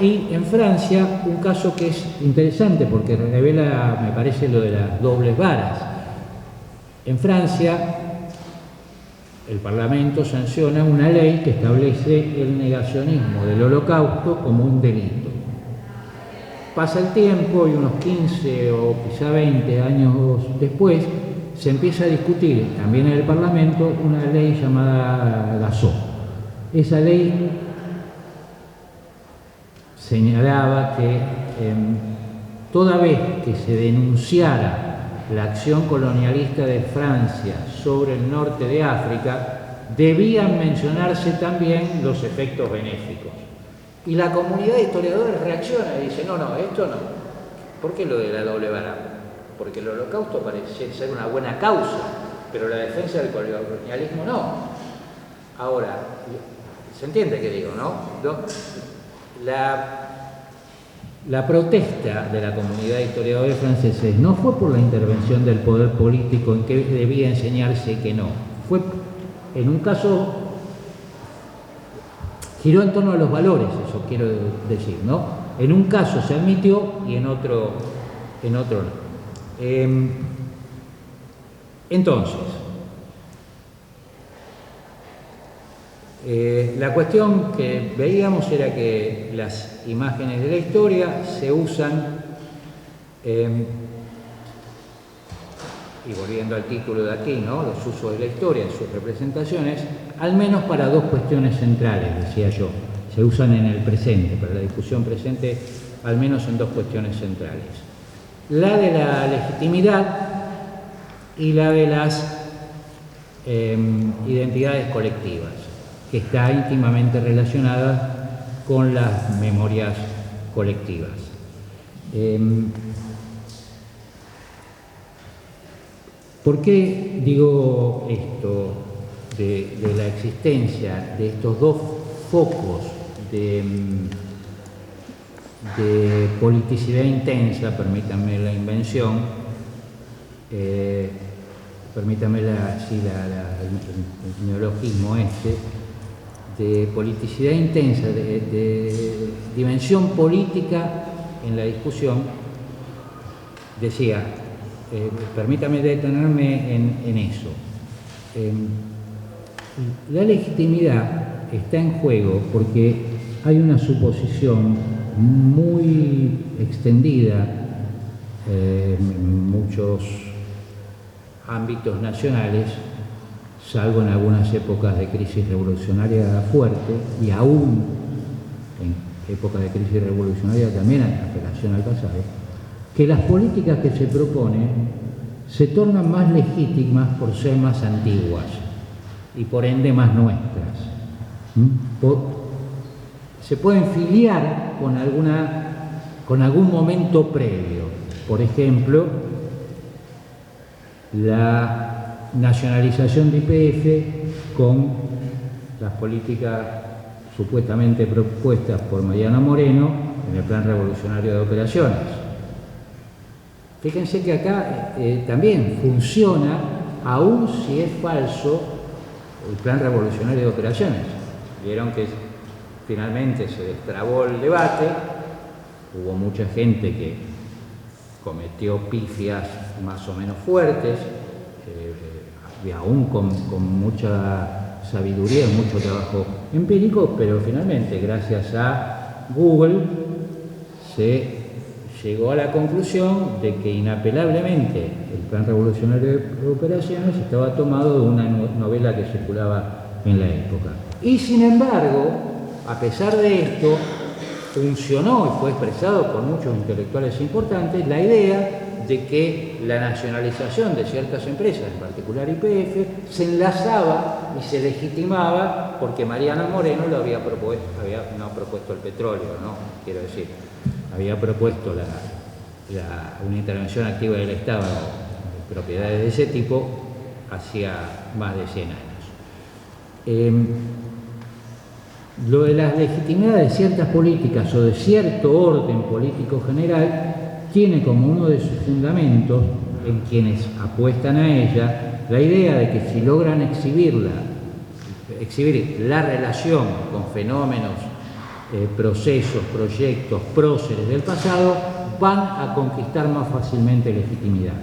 Y en Francia, un caso que es interesante porque revela, me parece, lo de las dobles varas. En Francia, el Parlamento sanciona una ley que establece el negacionismo del Holocausto como un delito. Pasa el tiempo y unos 15 o quizá 20 años después se empieza a discutir también en el Parlamento una ley llamada Gasó. Esa ley señalaba que toda vez que se denunciara la acción colonialista de Francia sobre el norte de África, debían mencionarse también los efectos benéficos. Y la comunidad de historiadores reacciona y dice, no, esto no. ¿Por qué lo de la doble vara? Porque el Holocausto parece ser una buena causa, pero la defensa del colonialismo no. Ahora, ¿se entiende qué digo, no? La protesta de la comunidad de historiadores franceses no fue por la intervención del poder político en que debía enseñarse que no. Fue, en un caso, giró en torno a los valores, eso quiero decir, ¿no? En un caso se admitió y en otro no. Entonces, La cuestión que veíamos era que las imágenes de la historia se usan, y volviendo al título de aquí, ¿no? Los usos de la historia en sus representaciones, al menos para dos cuestiones centrales, decía yo. Se usan en el presente, para la discusión presente, al menos en dos cuestiones centrales. La de la legitimidad y la de las identidades colectivas, que está íntimamente relacionada con las memorias colectivas. ¿Por qué digo esto de la existencia de estos dos focos de politicidad intensa, permítanme la invención, permítanme el neologismo de politicidad intensa, de dimensión política en la discusión? Decía, permítame detenerme en eso. La legitimidad está en juego porque hay una suposición muy extendida en muchos ámbitos nacionales, salvo en algunas épocas de crisis revolucionaria fuerte, y aún en épocas de crisis revolucionaria también en apelación al pasado, que las políticas que se proponen se tornan más legítimas por ser más antiguas y por ende más nuestras. Se pueden filiar con algún momento previo. Por ejemplo, la nacionalización de YPF con las políticas supuestamente propuestas por Mariano Moreno en el Plan Revolucionario de Operaciones. Fíjense que acá también funciona, aun si es falso, el Plan Revolucionario de Operaciones. Vieron que finalmente se destrabó el debate, hubo mucha gente que cometió pifias más o menos fuertes, y aún con mucha sabiduría, mucho trabajo empírico, pero finalmente, gracias a Google, se llegó a la conclusión de que inapelablemente el Plan Revolucionario de Operaciones estaba tomado de una novela que circulaba en la época. Y sin embargo, a pesar de esto, funcionó y fue expresado por muchos intelectuales importantes la idea de que la nacionalización de ciertas empresas, en particular YPF, se enlazaba y se legitimaba porque Mariano Moreno lo había propuesto el petróleo, ¿no? Quiero decir, había propuesto una intervención activa del Estado en propiedades de ese tipo hacía más de 100 años. Lo de la legitimidad de ciertas políticas o de cierto orden político general tiene como uno de sus fundamentos, en quienes apuestan a ella, la idea de que si logran exhibir la relación con fenómenos, procesos, proyectos, próceres del pasado, van a conquistar más fácilmente legitimidad.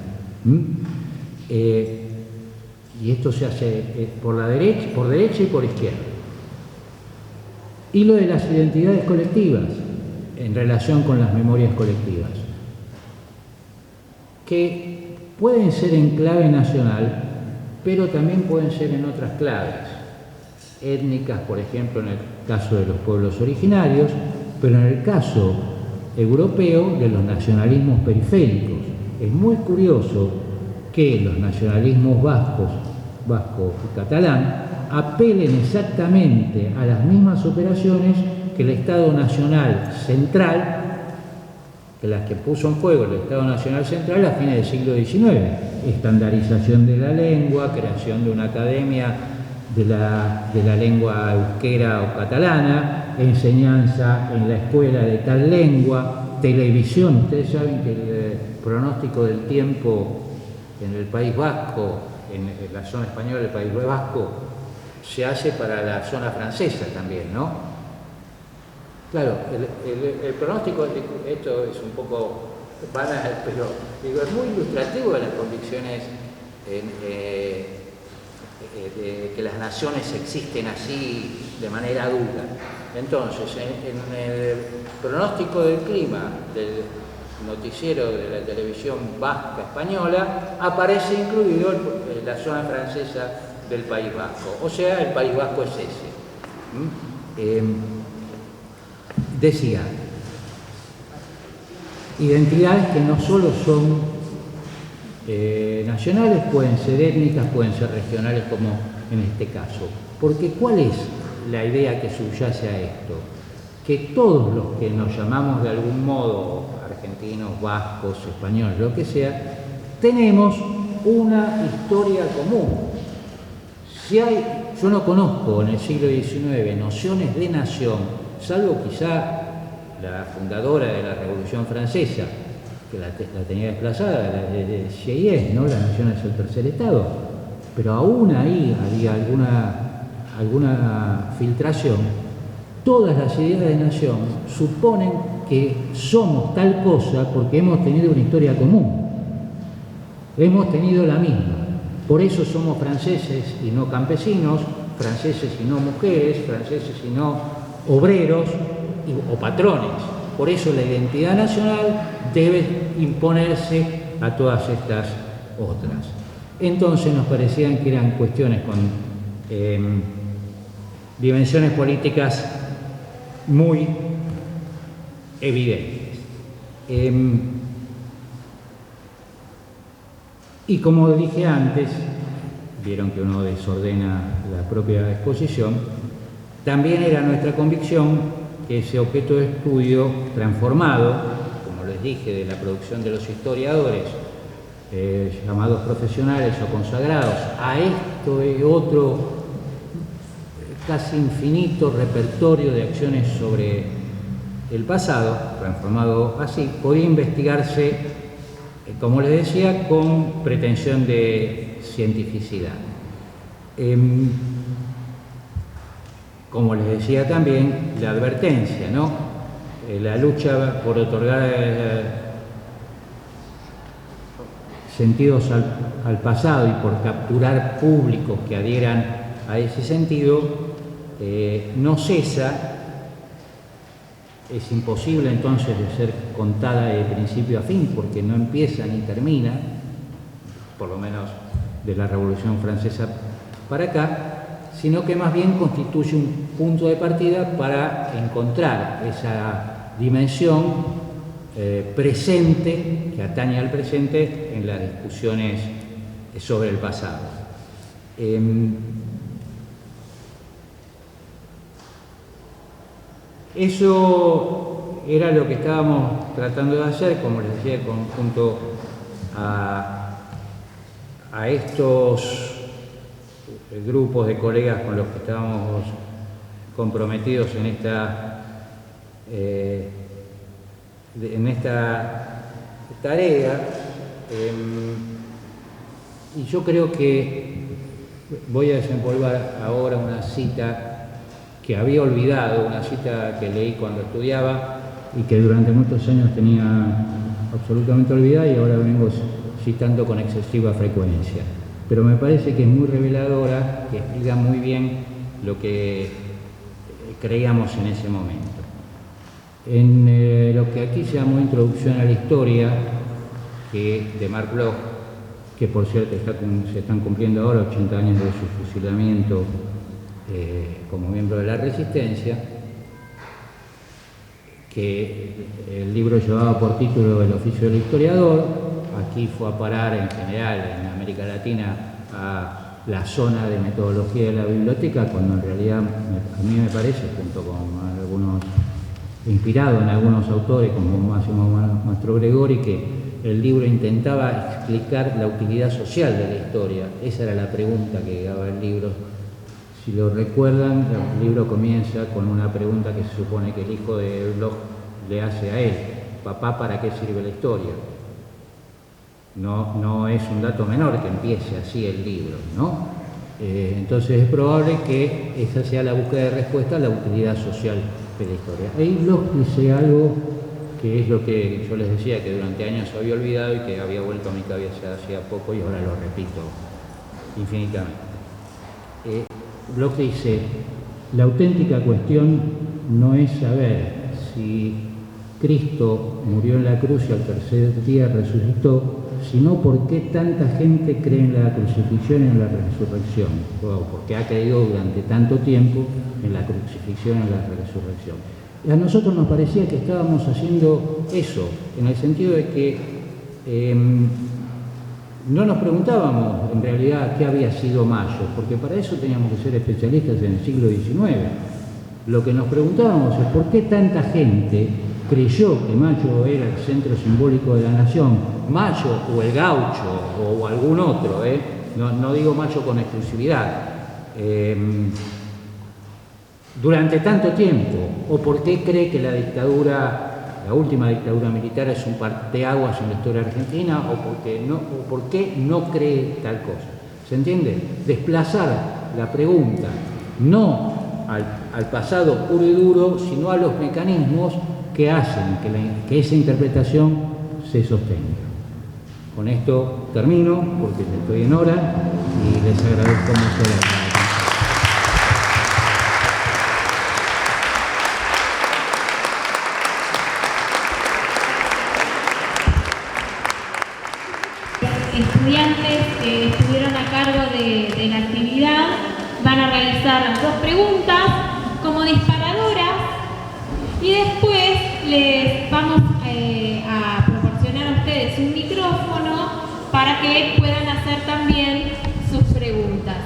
Y esto se hace por derecha y por izquierda. Y lo de las identidades colectivas en relación con las memorias colectivas, que pueden ser en clave nacional, pero también pueden ser en otras claves, étnicas, por ejemplo, en el caso de los pueblos originarios, pero en el caso europeo de los nacionalismos periféricos. Es muy curioso que los nacionalismos vasco y catalán, apelen exactamente a las mismas operaciones que el Estado Nacional Central, que las que puso en juego el Estado Nacional Central a fines del siglo XIX. Estandarización de la lengua, creación de una academia de la lengua euskera o catalana, enseñanza en la escuela de tal lengua, televisión. Ustedes saben que el pronóstico del tiempo en el País Vasco, en la zona española del País Vasco, se hace para la zona francesa también, ¿no? Claro, el pronóstico, esto es un poco banal, pero digo, es muy ilustrativo de las convicciones de que las naciones existen así de manera dura. Entonces, en el pronóstico del clima del noticiero de la televisión vasca española aparece incluido la zona francesa del País Vasco, o sea, el País Vasco es ese. Decía, identidades que no solo son nacionales, pueden ser étnicas, pueden ser regionales, como en este caso. Porque ¿cuál es la idea que subyace a esto? Que todos los que nos llamamos de algún modo argentinos, vascos, españoles, lo que sea, tenemos una historia común. Yo no conozco en el siglo XIX nociones de nación, salvo quizá la fundadora de la Revolución Francesa, que la tenía desplazada, la de Sieyès, ¿no? Las naciones del tercer estado, pero aún ahí había alguna filtración. Todas las ideas de nación suponen que somos tal cosa porque hemos tenido una historia común, hemos tenido la misma. Por eso somos franceses y no campesinos, franceses y no mujeres, franceses y no obreros o patrones. Por eso la identidad nacional debe imponerse a todas estas otras. Entonces nos parecían que eran cuestiones con dimensiones políticas muy evidentes. Y como dije antes, vieron que uno desordena la propia exposición, también era nuestra convicción que ese objeto de estudio transformado, como les dije, de la producción de los historiadores, llamados profesionales o consagrados, a esto y otro casi infinito repertorio de acciones sobre el pasado, transformado así, podía investigarse, como les decía, con pretensión de cientificidad. Como les decía también, la advertencia, ¿no? La lucha por otorgar sentidos al pasado y por capturar públicos que adhieran a ese sentido, no cesa. Es imposible entonces de ser contada de principio a fin, porque no empieza ni termina, por lo menos de la Revolución Francesa para acá, sino que más bien constituye un punto de partida para encontrar esa dimensión presente, que atañe al presente en las discusiones sobre el pasado. Eso era lo que estábamos tratando de hacer, como les decía, junto a estos grupos de colegas con los que estábamos comprometidos en esta tarea. Y yo creo que voy a desempolvar ahora una cita que había olvidado, una cita que leí cuando estudiaba y que durante muchos años tenía absolutamente olvidada y ahora vengo citando con excesiva frecuencia. Pero me parece que es muy reveladora, que explica muy bien lo que creíamos en ese momento. En lo que aquí se llamó Introducción a la Historia, de Marc Bloch, que por cierto se están cumpliendo ahora 80 años de su fusilamiento como miembro de la Resistencia, que el libro llevaba por título El oficio del historiador. Aquí fue a parar en general en América Latina a la zona de metodología de la biblioteca, cuando en realidad a mí me parece, junto con algunos, inspirado en algunos autores como Máximo Mastro Gregori, que el libro intentaba explicar la utilidad social de la historia. Esa era la pregunta que daba el libro. Si lo recuerdan, el libro comienza con una pregunta que se supone que el hijo de Bloch le hace a él: papá, ¿para qué sirve la historia? No es un dato menor que empiece así el libro, ¿no? Entonces es probable que esa sea la búsqueda de respuesta a la utilidad social de la historia. Ahí Bloch dice algo que es lo que yo les decía, que durante años había olvidado y que había vuelto a mi cabeza hacía poco y ahora lo repito infinitamente. Bloch dice, la auténtica cuestión no es saber si Cristo murió en la cruz y al tercer día resucitó, sino por qué tanta gente cree en la crucifixión y en la resurrección, o porque ha creído durante tanto tiempo en la crucifixión y en la resurrección. Y a nosotros nos parecía que estábamos haciendo eso, en el sentido de que no nos preguntábamos en realidad qué había sido Mayo, porque para eso teníamos que ser especialistas en el siglo XIX. Lo que nos preguntábamos es por qué tanta gente creyó que Mayo era el centro simbólico de la nación, Mayo o el gaucho o algún otro, no digo Mayo con exclusividad, durante tanto tiempo, o por qué cree que la última dictadura militar es un parteaguas en la historia argentina, o por qué no cree tal cosa. ¿Se entiende? Desplazar la pregunta no al pasado puro y duro, sino a los mecanismos que hacen que esa interpretación se sostenga. Con esto termino, porque estoy en hora, y les agradezco mucho la atención. Estudiantes que estuvieron a cargo de la actividad van a realizar las 2 preguntas como disparadoras y después les vamos a proporcionar a ustedes un micrófono para que puedan hacer también sus preguntas.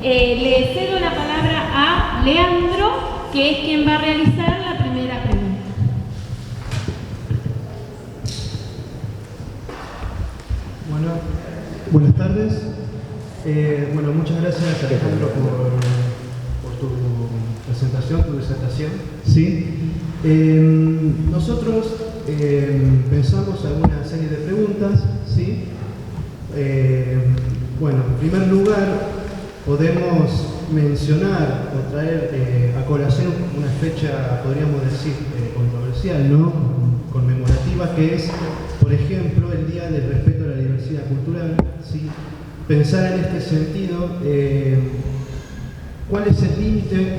Le cedo la palabra a Leandro, que es quien va a realizar la primera pregunta. Bueno, buenas tardes. Muchas gracias, Alejandro, por tu presentación, tu disertación. ¿Sí? Nosotros pensamos alguna serie de preguntas. ¿Sí? En primer lugar, podemos mencionar o traer a colación una fecha, podríamos decir, controversial, ¿no? Conmemorativa, que es, por ejemplo, el Día del Respeto a la Diversidad Cultural. ¿Sí? Pensar en este sentido, ¿cuál es el límite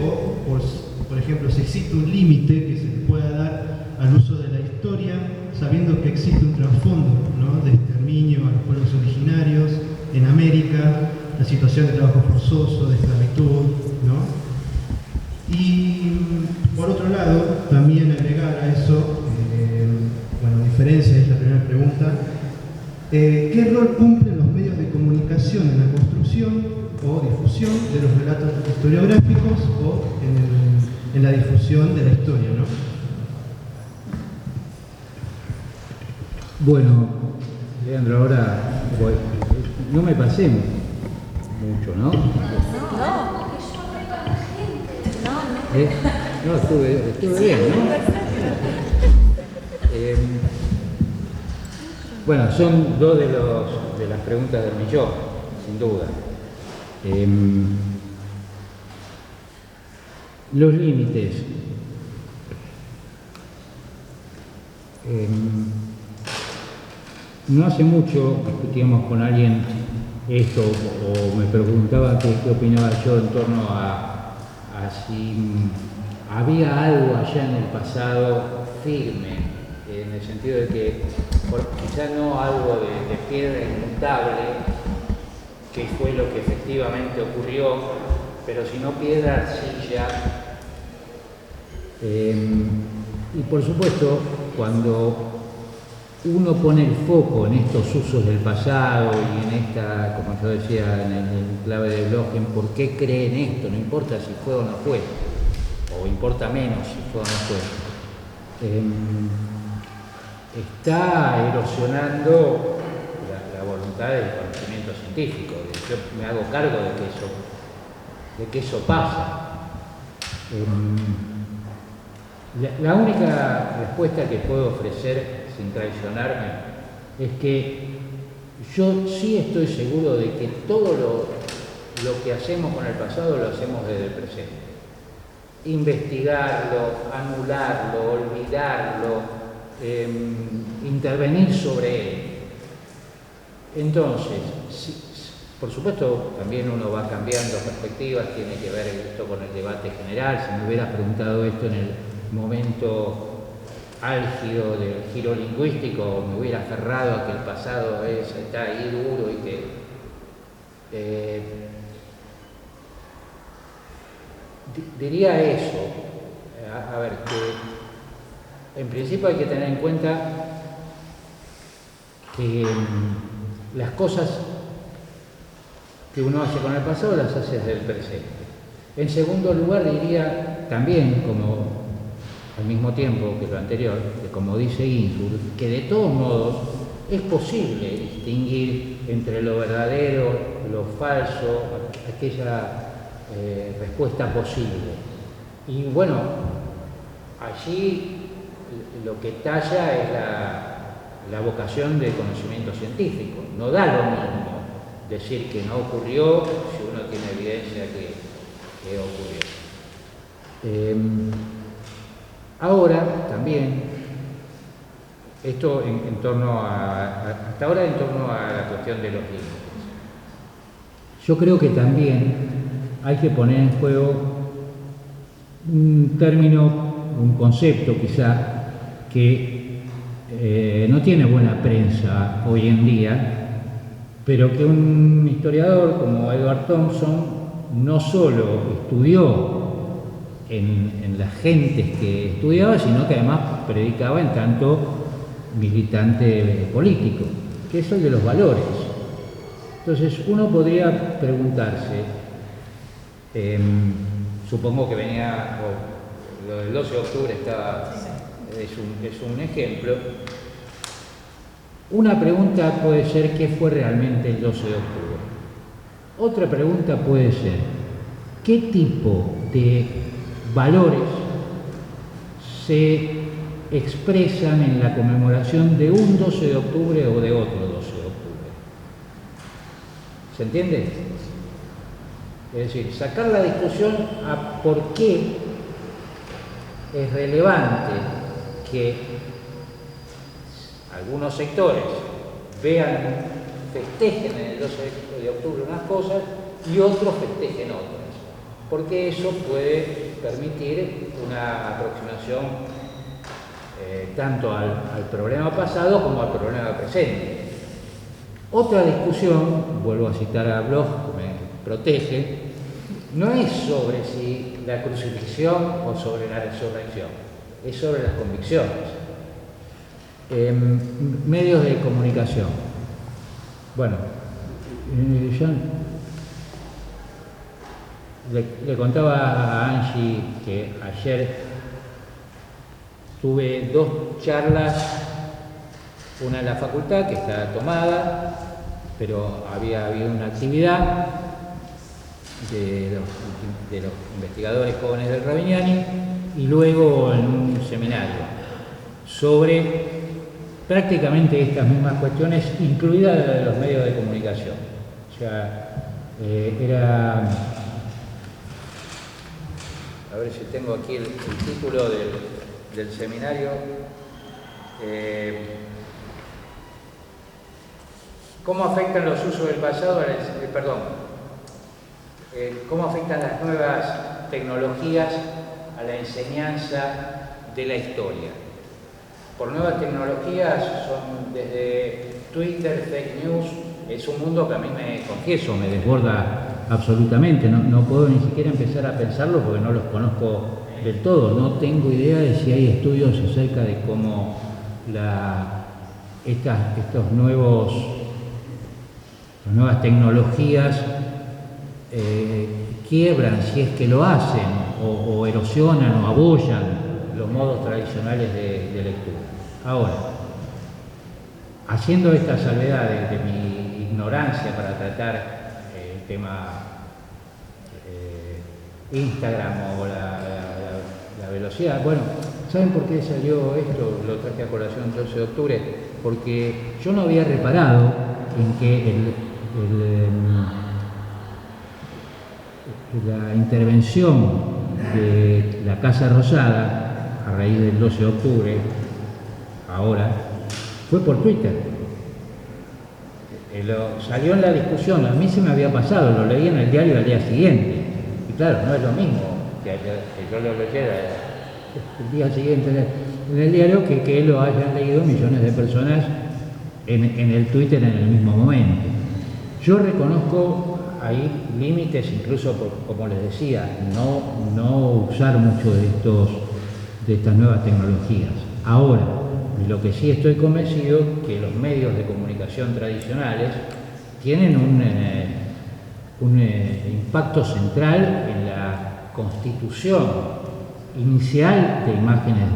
por ejemplo, si existe un límite que se le pueda dar al uso de la historia, sabiendo que existe un trasfondo, ¿no?, de exterminio a los pueblos originarios en América, la situación de trabajo forzoso, de esclavitud, ¿no? Y por otro lado, también agregar a eso, diferencia es la primera pregunta, ¿qué rol cumplen los medios de comunicación en la construcción o difusión de los relatos historiográficos o en la difusión de la historia, ¿no? Bueno, Leandro, ahora no me pasé mucho, ¿no? No, estuve bien, ¿no? Bueno, son 2 de las preguntas del millón, sin duda. Los límites. No hace mucho discutíamos con alguien esto, o me preguntaba qué opinaba yo en torno a si había algo allá en el pasado firme, en el sentido de que quizá no algo de piedra inmutable, que fue lo que efectivamente ocurrió, pero sino piedra, arcilla. Y por supuesto, cuando uno pone el foco en estos usos del pasado y en esta, como yo decía en el clave de Bloch, en por qué creen esto, no importa si fue o no fue, o importa menos si fue o no fue, está erosionando la voluntad del conocimiento científico. Yo me hago cargo de que eso pasa. La única respuesta que puedo ofrecer sin traicionarme es que yo sí estoy seguro de que todo lo que hacemos con el pasado lo hacemos desde el presente. Investigarlo, anularlo, olvidarlo, intervenir sobre él. Entonces, Por supuesto, también uno va cambiando perspectivas, tiene que ver esto con el debate general. Si me hubieras preguntado esto en el momento álgido del giro lingüístico, me hubiera aferrado a que el pasado está ahí duro y que diría eso. A ver, que en principio hay que tener en cuenta que las cosas que uno hace con el pasado las hace desde el presente. En segundo lugar, diría también, como al mismo tiempo que lo anterior, que como dice Intur, que de todos modos es posible distinguir entre lo verdadero, lo falso, aquella respuesta posible. Y bueno, allí lo que talla es la vocación de conocimiento científico. No da lo mismo decir que no ocurrió si uno tiene evidencia que ocurrió. Ahora también, esto hasta ahora en torno a la cuestión de los límites. Yo creo que también hay que poner en juego un término, un concepto quizá, que no tiene buena prensa hoy en día, pero que un historiador como Edward Thompson no solo estudió en las gentes que estudiaba, sino que además predicaba en tanto militante político, que es el de los valores. Entonces uno podría preguntarse, supongo que venía, lo del 12 de octubre es un ejemplo. Una pregunta puede ser ¿qué fue realmente el 12 de octubre? Otra pregunta puede ser ¿qué tipo de valores se expresan en la conmemoración de un 12 de octubre o de otro 12 de octubre? ¿Se entiende? Es decir, sacar la discusión a por qué es relevante que algunos sectores festejen en el 12 de octubre unas cosas y otros festejen otras, porque eso puede permitir una aproximación tanto al problema pasado como al problema presente. Otra discusión, vuelvo a citar a Bloch, que me protege, no es sobre si la crucifixión o sobre la resurrección, es sobre las convicciones. Medios de comunicación. Bueno, yo le contaba a Angie que ayer tuve 2 charlas, una en la facultad que está tomada, pero había habido una actividad de los investigadores jóvenes del Ravignani y luego en un seminario sobre prácticamente estas mismas cuestiones, incluida la de los medios de comunicación. O sea, era... A ver si tengo aquí el título del seminario. ¿Cómo afectan los usos del pasado cómo afectan las nuevas tecnologías a la enseñanza de la historia? Por nuevas tecnologías son desde Twitter, fake news, es un mundo que a mí me desborda absolutamente, no puedo ni siquiera empezar a pensarlo porque no los conozco del todo, no tengo idea de si hay estudios acerca de cómo estas nuevas tecnologías quiebran, si es que lo hacen, o erosionan o abollan los modos tradicionales de lectura. Ahora, haciendo esta salvedad de mi ignorancia para tratar el tema Instagram o la velocidad, bueno, ¿saben por qué salió esto? Lo traje a colación el 12 de octubre, porque yo no había reparado en que la intervención de la Casa Rosada a raíz del 12 de octubre, ahora, fue por Twitter. salió en la discusión, a mí se me había pasado, lo leí en el diario al día siguiente. Y claro, no es lo mismo que yo lo leyera el día siguiente en el diario que lo hayan leído millones de personas en el Twitter en el mismo momento. Yo reconozco ahí límites, incluso como les decía, no usar mucho de estas nuevas tecnologías. Ahora, lo que sí estoy convencido que los medios de comunicación tradicionales tienen un impacto central en la constitución inicial de imágenes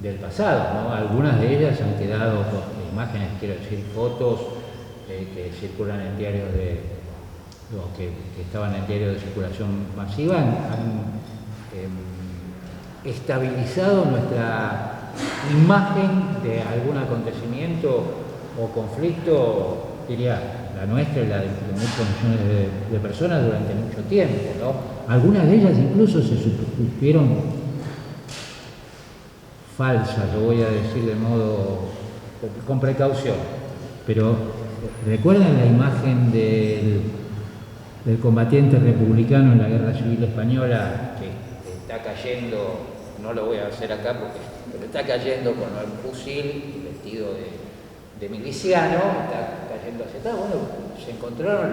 del pasado, ¿no? Algunas de ellas han quedado, imágenes, quiero decir, fotos que circulan en diarios que estaban en diarios de circulación masiva, han estabilizado nuestra imagen de algún acontecimiento o conflicto, diría, la nuestra y la de muchos millones de personas durante mucho tiempo, ¿no? Algunas de ellas incluso se supieron falsas, lo voy a decir de modo con precaución, pero ¿recuerdan la imagen del combatiente republicano en la Guerra Civil Española que está cayendo, no lo voy a hacer acá pero está cayendo con el fusil vestido de miliciano, está cayendo hacia atrás? Bueno, se encontraron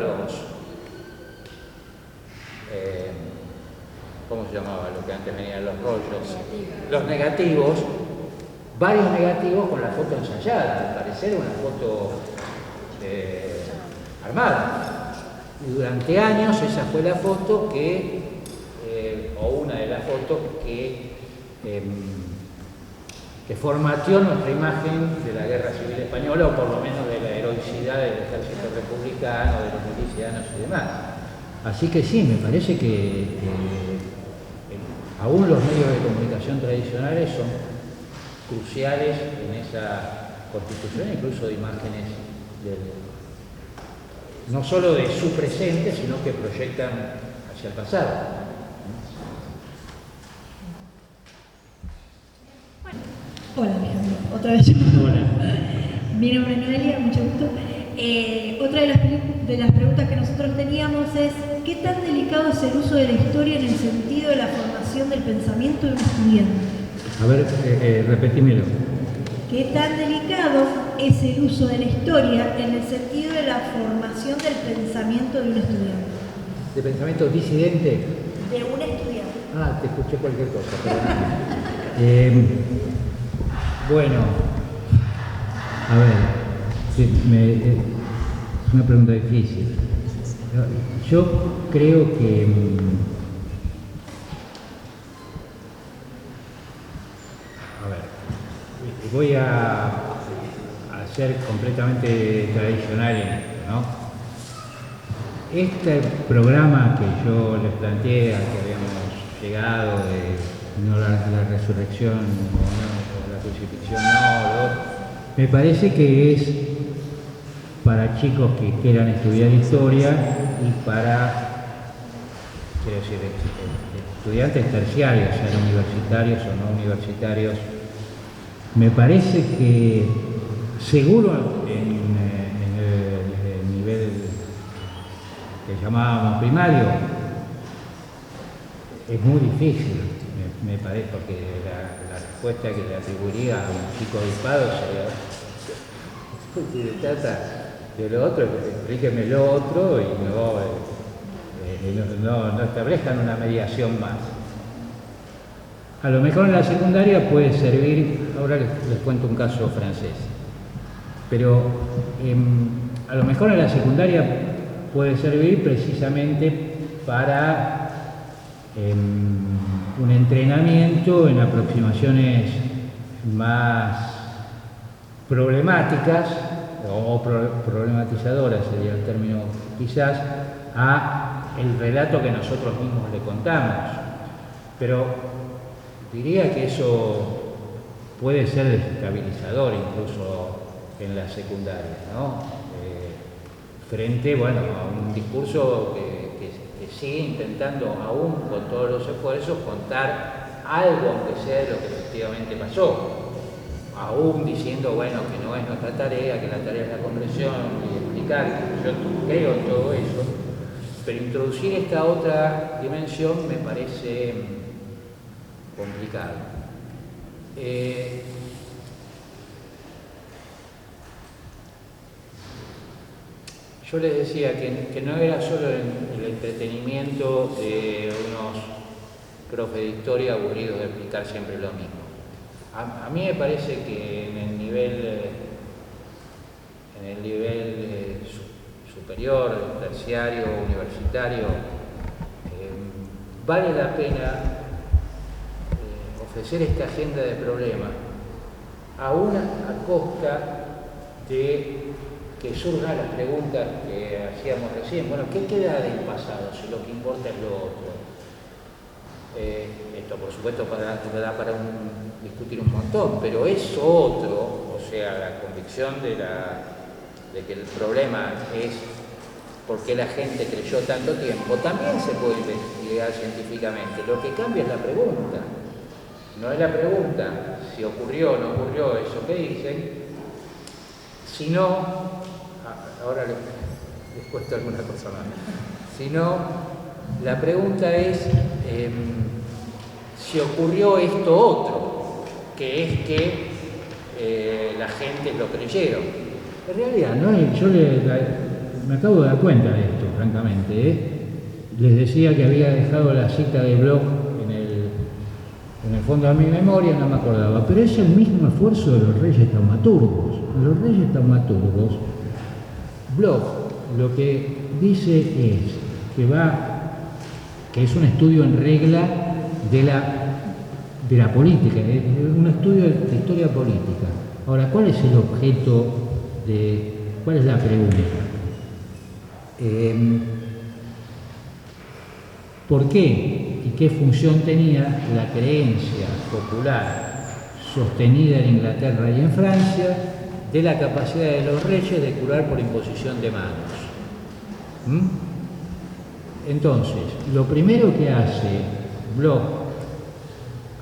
¿cómo se llamaba lo que antes venían los rollos? Los negativos, varios negativos con la foto ensayada, al parecer una foto armada. Y durante años esa fue la foto o una de las fotos que formateó nuestra imagen de la Guerra Civil Española, o por lo menos de la heroicidad del ejército republicano, de los milicianos y demás. Así que sí, me parece que aún los medios de comunicación tradicionales son cruciales en esa constitución, incluso de imágenes no solo de su presente, sino que proyectan hacia el pasado. Hola, Alejandro. Otra vez. Hola. Mi nombre es Noelia, mucho gusto. Otra de las preguntas que nosotros teníamos es: ¿qué tan delicado es el uso de la historia en el sentido de la formación del pensamiento de un estudiante? A ver, repetímelo. ¿Qué tan delicado es el uso de la historia en el sentido de la formación del pensamiento de un estudiante? ¿De pensamiento disidente? De un estudiante. Ah, te escuché cualquier cosa, perdón. Bueno, a ver, es una pregunta difícil. Yo creo que voy a ser completamente tradicional en esto, ¿no? Este programa que yo les planteé, al que habíamos llegado, de no la resurrección o la crucifixión, me parece que es para chicos que quieran estudiar historia y para, quiero decir, estudiantes terciarios, sean universitarios o no universitarios. Me parece que seguro en el nivel que llamábamos primario es muy difícil, me parece, porque la respuesta que le atribuiría a un chico avispado sería: si se trata de lo otro, explíqueme lo otro y no establezcan una mediación más. A lo mejor en la secundaria puede servir, ahora les cuento un caso francés, pero a lo mejor en la secundaria puede servir precisamente para un entrenamiento en aproximaciones más problemáticas o problematizadoras, sería el término quizás, a el relato que nosotros mismos le contamos. Pero diría que eso puede ser desestabilizador incluso en la secundaria, ¿no? Frente, bueno, a un discurso que sigue intentando, aún con todos los esfuerzos, contar algo, aunque sea de lo que efectivamente pasó. Aún diciendo, bueno, que no es nuestra tarea, que la tarea es la comprensión y explicar, yo creo en todo eso, pero introducir esta otra dimensión me parece complicado. Yo les decía que no era solo el entretenimiento de unos profes de historia aburridos de explicar siempre lo mismo. A mí me parece que en el nivel superior, terciario, universitario, vale la pena ofrecer esta agenda de problemas, aún a costa de que surjan las preguntas que hacíamos recién. Bueno, ¿qué queda del pasado si lo que importa es lo otro? Esto, por supuesto, da para discutir un montón, pero es otro, o sea, la convicción de que el problema es por qué la gente creyó tanto tiempo, también se puede investigar científicamente. Lo que cambia es la pregunta. No es la pregunta si ocurrió o no ocurrió eso que dicen, sino, ahora les cuento alguna cosa más, sino la pregunta es si ocurrió esto otro, que es que la gente lo creyeron. En realidad, ¿no? Me acabo de dar cuenta de esto, francamente. Les decía que había dejado la cita de Bloch en el fondo de mi memoria, no me acordaba, pero es el mismo esfuerzo de los reyes taumaturgos. Los reyes taumaturgos, Bloch lo que dice es que es un estudio en regla de la política, un estudio de historia política. Ahora, ¿cuál es el objeto cuál es la pregunta? ¿Por qué y qué función tenía la creencia popular sostenida en Inglaterra y en Francia de la capacidad de los reyes de curar por imposición de manos? Entonces, lo primero que hace Bloch,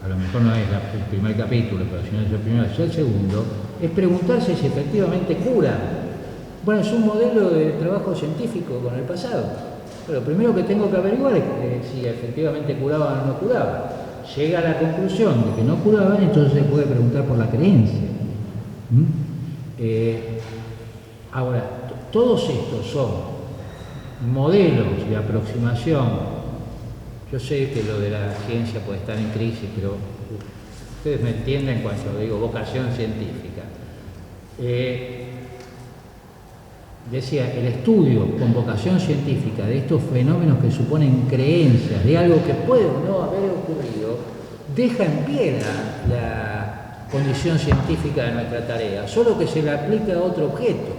a lo mejor no es el primer capítulo, pero si no es el primero, es el segundo, es preguntarse si efectivamente cura. Bueno, es un modelo de trabajo científico con el pasado. Pero lo primero que tengo que averiguar es si efectivamente curaban o no curaban. Llega a la conclusión de que no curaban, entonces se puede preguntar por la creencia. Ahora, todos estos son modelos de aproximación. Yo sé que lo de la ciencia puede estar en crisis, pero ustedes me entienden cuando digo vocación científica. Decía, el estudio con vocación científica de estos fenómenos que suponen creencias de algo que puede o no haber ocurrido, deja en pie la condición científica de nuestra tarea, solo que se le aplica a otro objeto,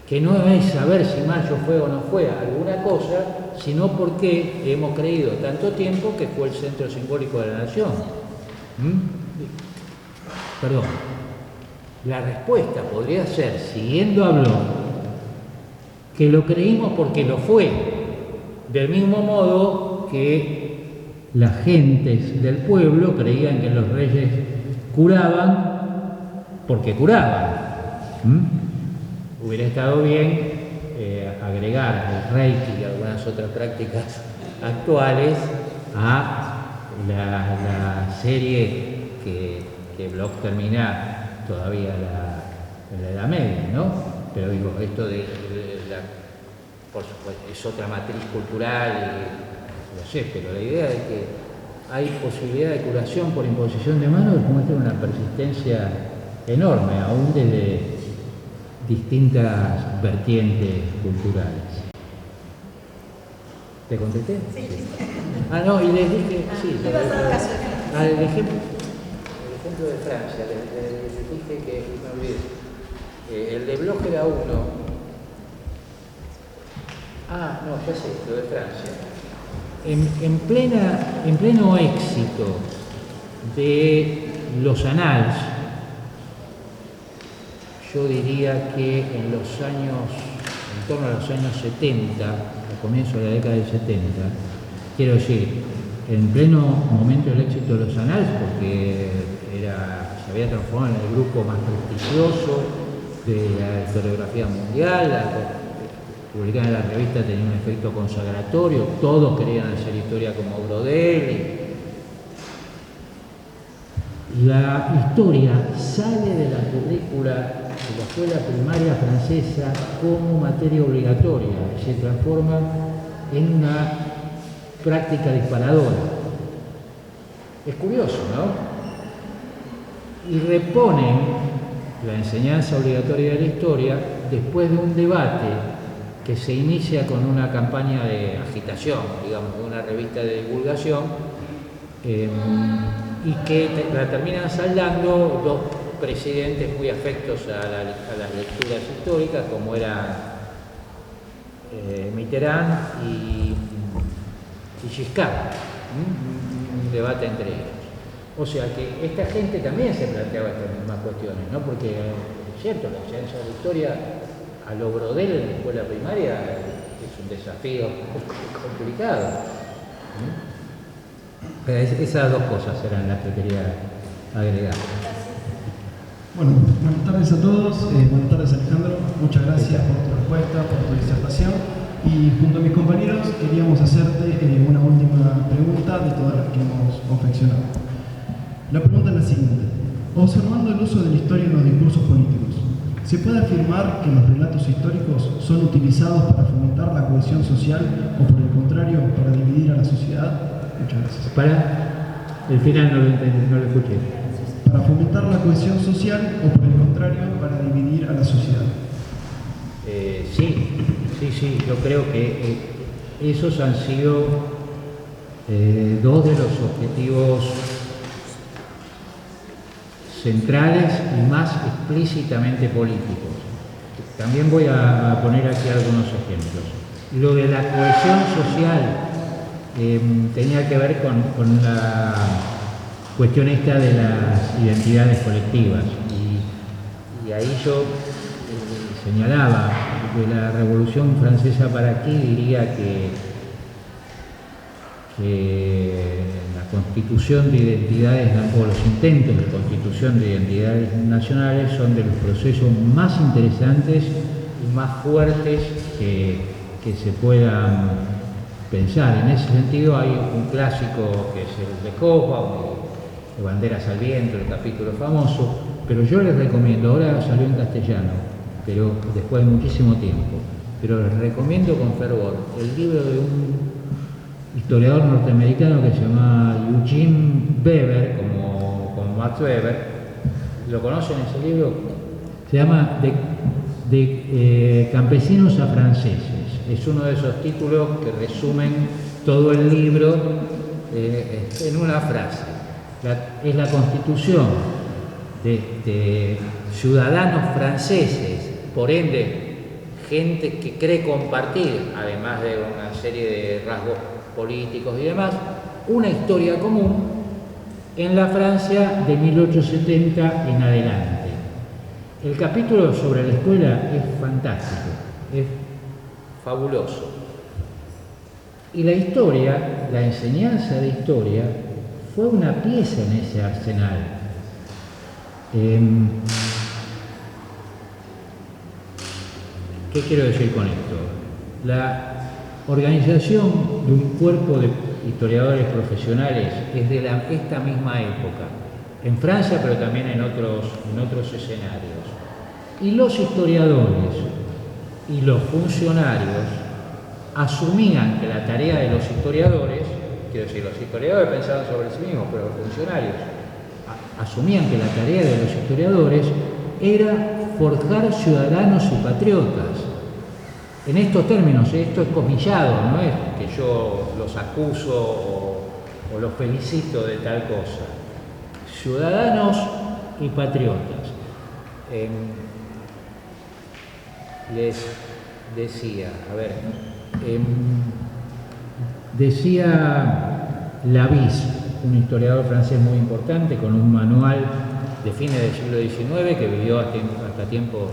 que no es saber si mayo fue o no fue alguna cosa, sino porque hemos creído tanto tiempo que fue el centro simbólico de la nación. Perdón. La respuesta podría ser, siguiendo a Bloch, que lo creímos porque lo fue, del mismo modo que las gentes del pueblo creían que los reyes curaban porque curaban. Hubiera estado bien agregar el Reiki y algunas otras prácticas actuales a la serie que Bloch termina todavía en la Edad Media, ¿no? Pero digo, esto por supuesto, es otra matriz cultural, lo sé, pero la idea de que hay posibilidad de curación por imposición de manos muestra una persistencia enorme, aún desde distintas vertientes culturales. ¿Te contesté? Sí. No, y les dije, sí. El ejemplo de Francia, les dije que me olvidé. El de Bloch era uno. No, ya sé, lo de Francia. En pleno éxito de los annals, yo diría que en torno a los años 70, al comienzo de la década del 70, quiero decir, en pleno momento del éxito de los annals, porque se había transformado en el grupo más prestigioso de la historiografía mundial, publicar en la revista tenía un efecto consagratorio, todos querían hacer historia como Brodel. La historia sale de la currícula de la escuela primaria francesa como materia obligatoria, se transforma en una práctica disparadora. Es curioso, ¿no? Y reponen la enseñanza obligatoria de la historia después de un debate que se inicia con una campaña de agitación, digamos, de una revista de divulgación, y que la terminan saldando dos presidentes muy afectos a las lecturas históricas, como eran Mitterrand y Giscard, un debate entre ellos. O sea que esta gente también se planteaba estas mismas cuestiones, ¿no? Porque es cierto, la enseñanza de la historia a lo Brodel en la escuela primaria es un desafío complicado. Esas dos cosas eran las que quería agregar. Bueno, buenas tardes a todos, buenas tardes Alejandro, muchas gracias por tu respuesta, por tu disertación, y junto a mis compañeros queríamos hacerte una última pregunta de todas las que hemos confeccionado. La pregunta es la siguiente: observando el uso de la historia en los discursos políticos, ¿se puede afirmar que los relatos históricos son utilizados para fomentar la cohesión social o por el contrario para dividir a la sociedad? Muchas gracias. Para el final no lo entendí, no lo escuché. Para fomentar la cohesión social o por el contrario para dividir a la sociedad. Sí, yo creo que esos han sido dos de los objetivos centrales y más explícitamente políticos. También voy a poner aquí algunos ejemplos. Lo de la cohesión social tenía que ver con la cuestión esta de las identidades colectivas, y ahí yo señalaba que la Revolución Francesa para aquí diría que la constitución de identidades o los intentos de constitución de identidades nacionales son de los procesos más interesantes y más fuertes que se puedan pensar. En ese sentido hay un clásico que es el de Hobsbawm, de Banderas al Viento, el capítulo famoso, pero yo les recomiendo, ahora salió en castellano, pero después de muchísimo tiempo, pero les recomiendo con fervor el libro de un historiador norteamericano que se llama Eugene Weber, como Max Weber. ¿Lo conocen ese libro? Se llama de campesinos a franceses. Es uno de esos títulos que resumen todo el libro en una frase. Es la constitución de ciudadanos franceses, por ende, gente que cree compartir, además de una serie de rasgos políticos y demás, una historia común en la Francia de 1870 en adelante. El capítulo sobre la escuela es fantástico, es fabuloso. Y la historia, la enseñanza de historia, fue una pieza en ese arsenal. ¿Qué quiero decir con esto? La organización de un cuerpo de historiadores profesionales es de esta misma época, en Francia, pero también en otros escenarios. Y los historiadores y los funcionarios asumían que la tarea de los historiadores, quiero decir, los historiadores pensaban sobre sí mismos, pero los funcionarios asumían que la tarea de los historiadores era forjar ciudadanos y patriotas. En estos términos, esto es comillado, no es que yo los acuso o los felicito de tal cosa. Ciudadanos y patriotas. Les decía, decía Lavis, un historiador francés muy importante, con un manual de fines del siglo XIX, que vivió hasta tiempos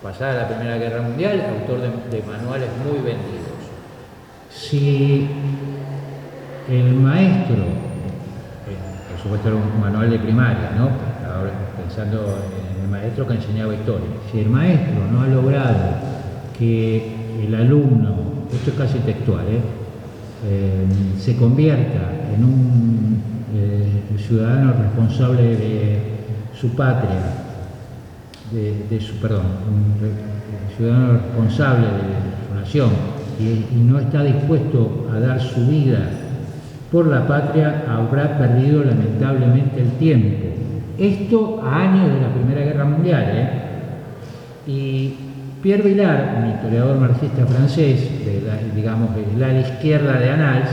pasada la Primera Guerra Mundial, autor de manuales muy vendidos. Si el maestro, por supuesto era un manual de primaria, ¿no? Ahora pensando en el maestro que enseñaba historia. Si el maestro no ha logrado que el alumno, esto es casi textual, se convierta en un ciudadano responsable de su patria, un ciudadano responsable de su nación, y no está dispuesto a dar su vida por la patria, habrá perdido lamentablemente el tiempo. Esto a años de la Primera Guerra Mundial. Y Pierre Vilar, un historiador marxista francés, del ala izquierda de Annales,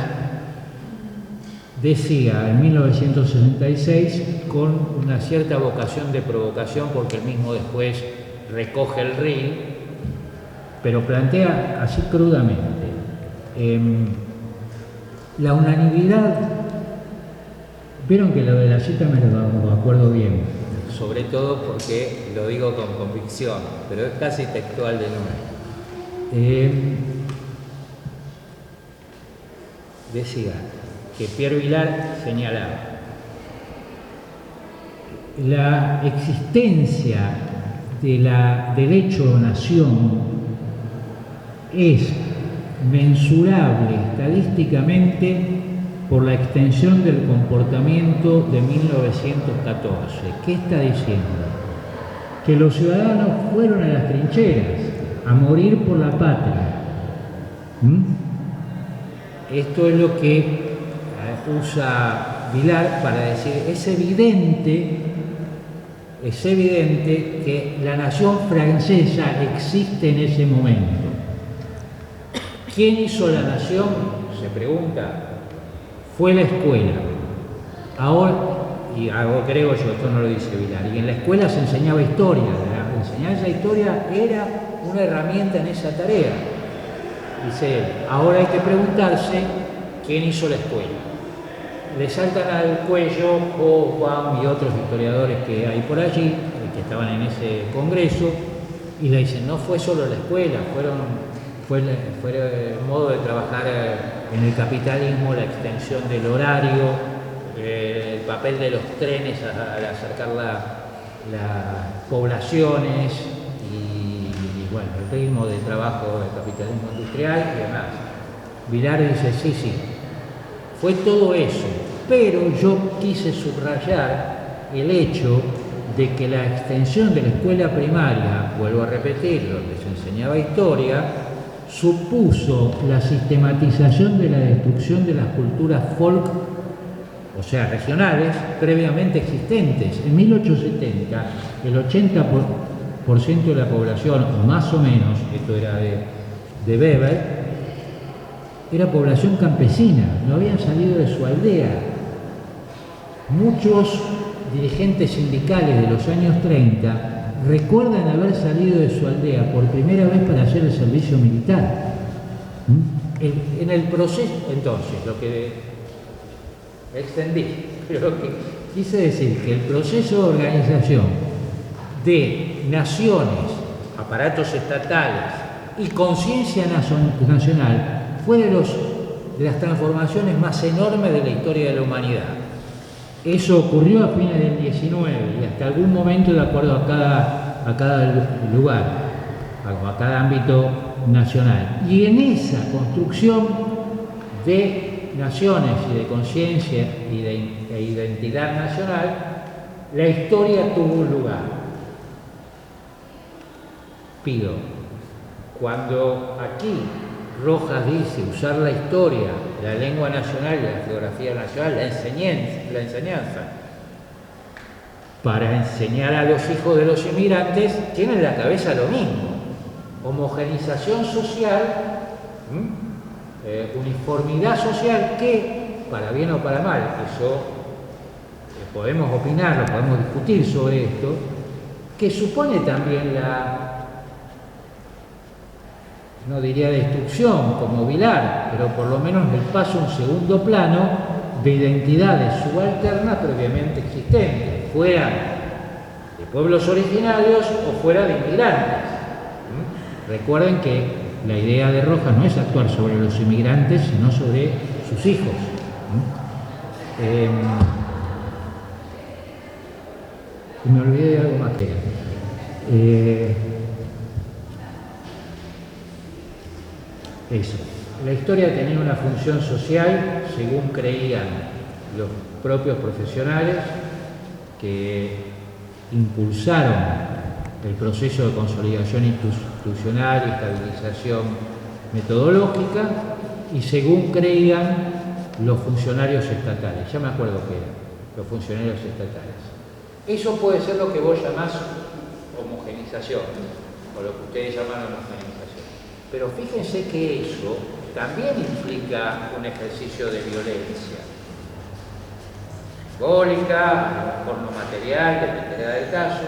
decía en 1966, con una cierta vocación de provocación, porque él mismo después recoge el reel, pero plantea así crudamente, la unanimidad, vieron que lo de la cita me lo acuerdo bien, sobre todo porque lo digo con convicción, pero es casi textual de nuevo. Decía que Pierre Vilar señalaba la existencia del hecho-nación es mensurable estadísticamente por la extensión del comportamiento de 1914. ¿Qué está diciendo? Que los ciudadanos fueron a las trincheras a morir por la patria. Esto es lo que usa Vilar para decir, es evidente que la nación francesa existe en ese momento. ¿Quién hizo la nación? Se pregunta. Fue la escuela. Ahora, y creo yo, esto no lo dice Vilar, y en la escuela se enseñaba historia. La enseñanza de historia era una herramienta en esa tarea. Dice él, ahora hay que preguntarse quién hizo la escuela. Le saltan al cuello Juan y otros historiadores que hay por allí, que estaban en ese congreso, y le dicen, no fue solo la escuela, fue el modo de trabajar en el capitalismo, la extensión del horario, el papel de los trenes al acercar las poblaciones y bueno, el ritmo de trabajo del capitalismo industrial y demás. Vilar dice, sí, fue todo eso, pero yo quise subrayar el hecho de que la extensión de la escuela primaria, vuelvo a repetirlo, donde se enseñaba historia, supuso la sistematización de la destrucción de las culturas folk, o sea, regionales, previamente existentes. En 1870, el 80% de la población, o más o menos, esto era de Weber, era población campesina, no habían salido de su aldea. Muchos dirigentes sindicales de los años 30 recuerdan haber salido de su aldea por primera vez para hacer el servicio militar. En el proceso, entonces, lo que extendí, pero lo que quise decir, que el proceso de organización de naciones, aparatos estatales y conciencia nacional fue de las transformaciones más enormes de la historia de la humanidad. Eso ocurrió a fines del 19 y hasta algún momento de acuerdo a cada lugar, a cada ámbito nacional. Y en esa construcción de naciones y de conciencia y de identidad nacional, la historia tuvo un lugar. Pido, cuando aquí Rojas dice usar la historia, la lengua nacional y la geografía nacional, la enseñanza, para enseñar a los hijos de los inmigrantes, tiene en la cabeza lo mismo: homogenización social, uniformidad social, que, para bien o para mal, eso podemos opinarlo, podemos discutir sobre esto, que supone también no diría destrucción como Vilar, pero por lo menos el paso a un segundo plano de identidades subalternas previamente existentes, fuera de pueblos originarios o fuera de inmigrantes. Recuerden que la idea de Rojas no es actuar sobre los inmigrantes, sino sobre sus hijos. Y me olvidé de algo más que era. Eso. La historia tenía una función social, según creían los propios profesionales que impulsaron el proceso de consolidación institucional y estabilización metodológica, y según creían los funcionarios estatales. Ya me acuerdo que eran los funcionarios estatales. Eso puede ser lo que vos llamás homogenización, o lo que ustedes llaman homogenización. Pero fíjense que eso también implica un ejercicio de violencia simbólica, a lo mejor no material, dependerá del caso.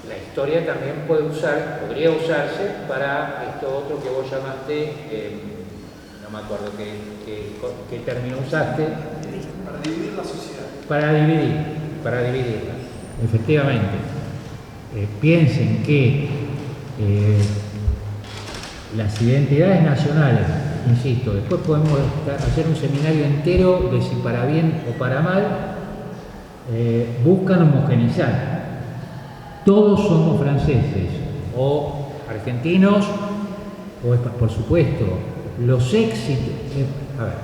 La historia también podría usarse para esto otro que vos llamaste, no me acuerdo qué término usaste. Para dividir la sociedad. Para dividirla. Efectivamente. Piensen que las identidades nacionales, insisto, después podemos hacer un seminario entero de si para bien o para mal, buscan homogeneizar. Todos somos franceses o argentinos, o por supuesto, los éxitos. A ver,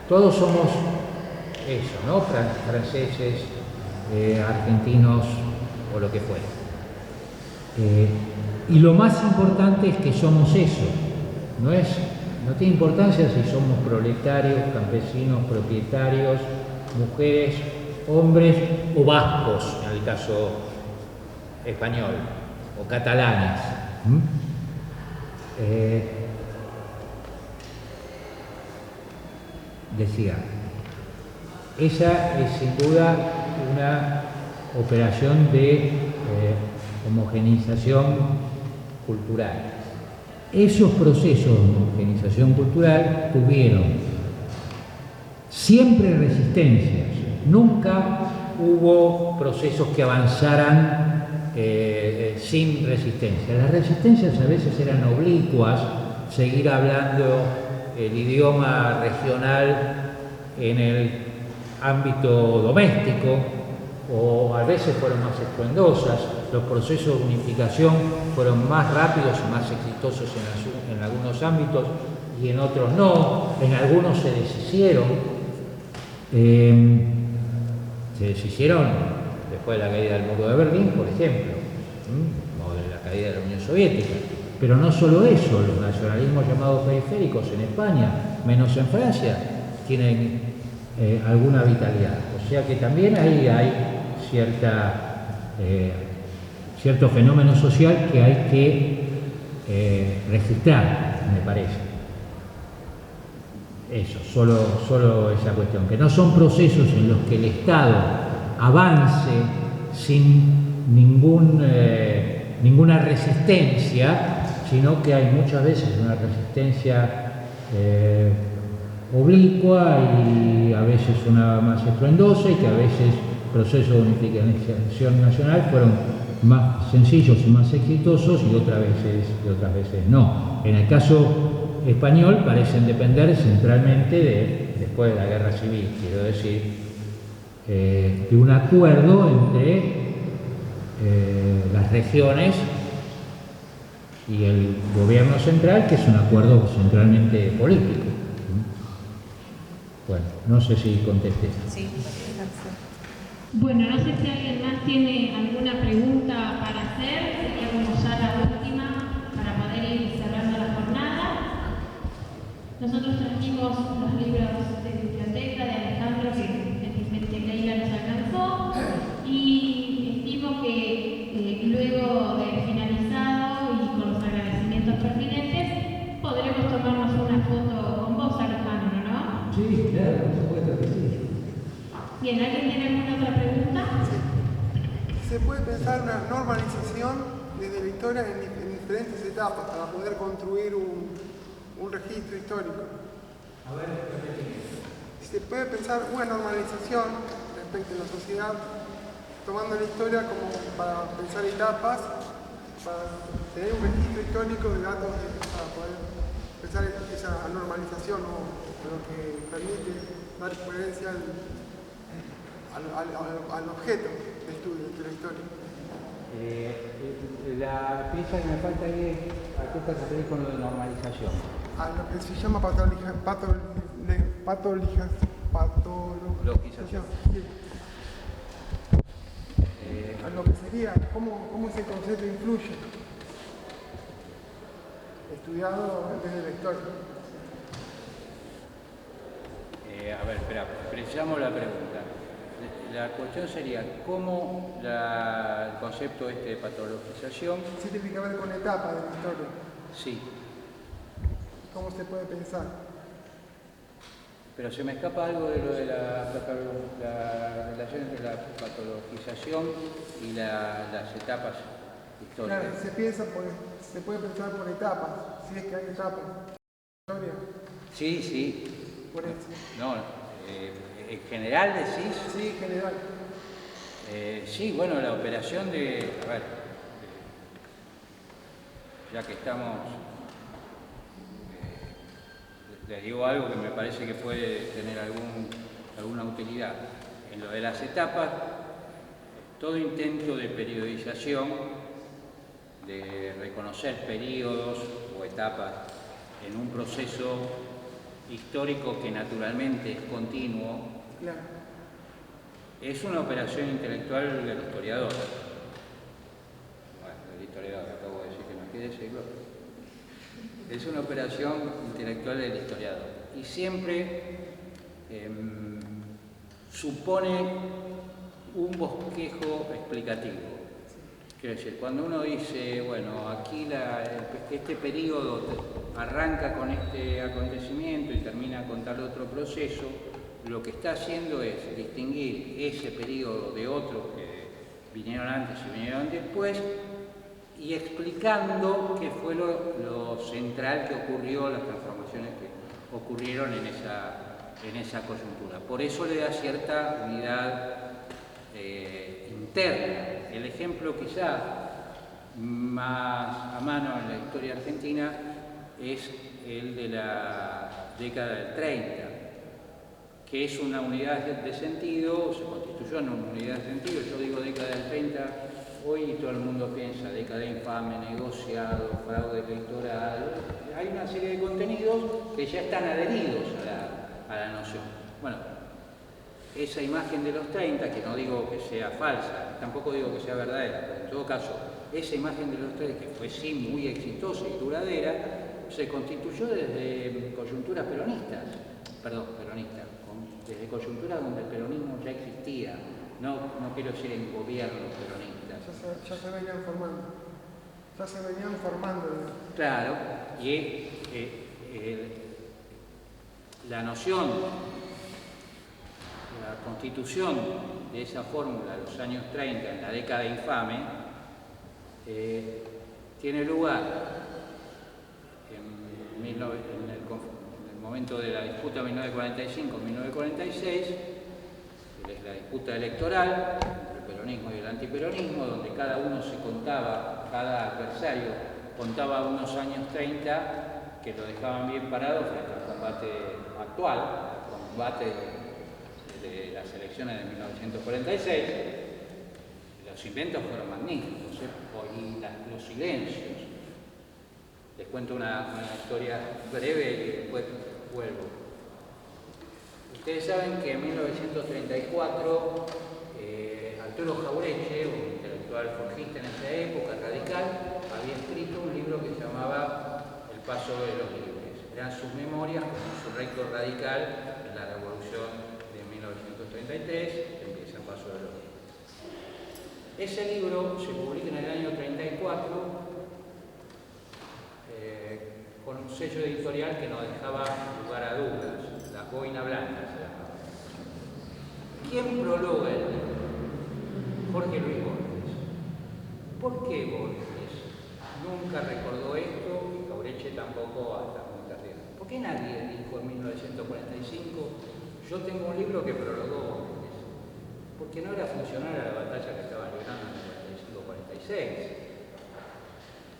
todos somos eso, ¿no? Franceses, argentinos o lo que fuera. Y lo más importante es que somos eso. No tiene importancia si somos proletarios, campesinos, propietarios, mujeres, hombres o vascos, en el caso español, o catalanes. Decía, esa es sin duda una operación de homogeneización cultural. Esos procesos de homogeneización cultural tuvieron siempre resistencias, nunca hubo procesos que avanzaran sin resistencia. Las resistencias a veces eran oblicuas, seguir hablando el idioma regional en el ámbito doméstico, o a veces fueron más estruendosas. Los procesos de unificación fueron más rápidos y más exitosos en algunos ámbitos y en otros no. En algunos se deshicieron. Después de la caída del muro de Berlín, por ejemplo, o de la caída de la Unión Soviética. Pero no solo eso, los nacionalismos llamados periféricos en España, menos en Francia, tienen alguna vitalidad. O sea que también ahí hay cierto fenómeno social que hay que registrar, me parece. Eso, solo esa cuestión, que no son procesos en los que el Estado avance sin ninguna resistencia, sino que hay muchas veces una resistencia oblicua y a veces una más estruendosa, y que a veces procesos de unificación nacional fueron más sencillos y más exitosos y otras veces no. En el caso español parecen depender centralmente después de la Guerra Civil, quiero decir, de un acuerdo entre las regiones y el gobierno central, que es un acuerdo centralmente político. Bueno, no sé si contesté. Sí. Bueno, no sé si alguien más tiene alguna pregunta para hacer. Sería como ya la última para poder ir cerrando la jornada. Nosotros trajimos los libros de biblioteca de Alejandro, que Leila nos alcanzó, y estimo que luego de finalizado y con los agradecimientos pertinentes, podremos tomarnos una foto con vos, Alejandro, ¿no? Sí, claro, por supuesto que sí. Bien, ¿alguien tiene alguna otra pregunta? ¿Se puede pensar una normalización desde la historia en diferentes etapas para poder construir un registro histórico? A ver, ¿Se puede pensar una normalización respecto a la sociedad, tomando la historia como para pensar etapas, para tener un registro histórico de datos para poder pensar esa normalización, ¿no? Lo que permite dar coherencia al objeto de estudio de la historia. La pieza que me falta ahí es a qué te referís con lo de normalización. A lo que se llama patologización. Sí. A lo que sería, cómo ese concepto influye. Estudiado desde la historia. A ver, espera, precisamos la pregunta. La cuestión sería cómo el concepto de patologización... Sí tiene que ver con etapas de la historia. Sí. ¿Cómo se puede pensar? Pero se me escapa algo de lo de la relación entre la patologización y las etapas históricas. Claro, se puede pensar por etapas, si es que hay etapas. ¿Historia? Sí, sí. Por eso. No, en general decís... Sí, en general. Sí, bueno, la operación de... A ver, ya que estamos... les digo algo que me parece que puede tener alguna utilidad. En lo de las etapas, todo intento de periodización, de reconocer periodos o etapas en un proceso histórico que naturalmente es continuo, claro, es una operación intelectual del historiador. Bueno, del historiador, acabo de decir que no quiere decirlo. Es una operación intelectual del historiador y siempre supone un bosquejo explicativo. Quiero decir, cuando uno dice, bueno, aquí este periodo arranca con este acontecimiento y termina con tal otro proceso, lo que está haciendo es distinguir ese periodo de otros que vinieron antes y vinieron después, y explicando qué fue lo central que ocurrió, las transformaciones que ocurrieron en esa coyuntura. Por eso le da cierta unidad interna. El ejemplo quizá más a mano en la historia argentina es el de la década del 30, que es una unidad de sentido, se constituyó en una unidad de sentido. Yo digo década del 30, hoy todo el mundo piensa década infame, negociado, fraude electoral. Hay una serie de contenidos que ya están adheridos a la noción. Bueno, esa imagen de los 30, que no digo que sea falsa, tampoco digo que sea verdadera, pero en todo caso, esa imagen de los 30, que fue sí muy exitosa y duradera, se constituyó desde coyunturas peronistas, desde coyunturas donde el peronismo ya existía, no quiero decir en gobiernos peronistas. Ya se venían formando. Claro, y la noción, la constitución de esa fórmula de los años 30, en la década infame, tiene lugar en el momento de la disputa 1945-1946, que es la disputa electoral entre el peronismo y el antiperonismo, donde cada uno cada adversario contaba unos años 30 que lo dejaban bien parado frente al combate actual, el combate de las elecciones de 1946. Los inventos fueron magníficos, y los silencios. Les cuento una historia breve y después vuelvo. Ustedes saben que en 1934 Arturo Jauretche, un intelectual forjista en esa época, radical, había escrito un libro que se llamaba El paso de los libres. Eran sus memorias como su recto radical en la revolución de 1933, que empieza El paso de los libres. Ese libro se publica en el año 34 con un sello editorial que no dejaba lugar a dudas, La Boina Blanca se llamaba. ¿Quién prologa el libro? Jorge Luis Borges. ¿Por qué Borges nunca recordó esto y Jauretche tampoco hasta muy tarde? ¿Por qué nadie dijo en 1945 yo tengo un libro que prologó Borges? Porque no era funcional a la batalla que estaban librando en el 45-46.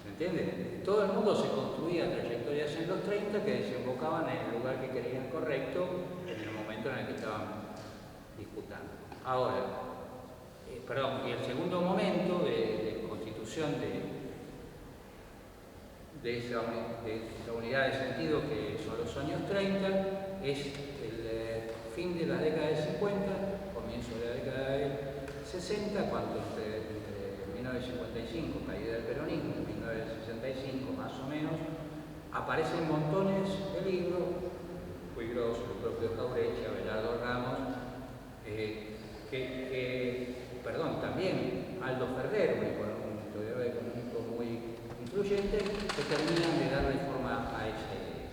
¿Me entienden? Todo el mundo se construía trayectorias en los 30 que desembocaban en el lugar que querían correcto en el momento en el que estaban disputando. Ahora, y el segundo momento de constitución de esa unidad de sentido, que son los años 30, es el fin de la década del 50, comienzo de la década del 60, cuando entre 1955, caída del peronismo, y 1965 más o menos, aparecen montones de libros, Puigros, el propio Jaureche, Abelardo Ramos, también Aldo Ferrer, un historiador económico muy influyente, que terminan de darle forma a esa idea.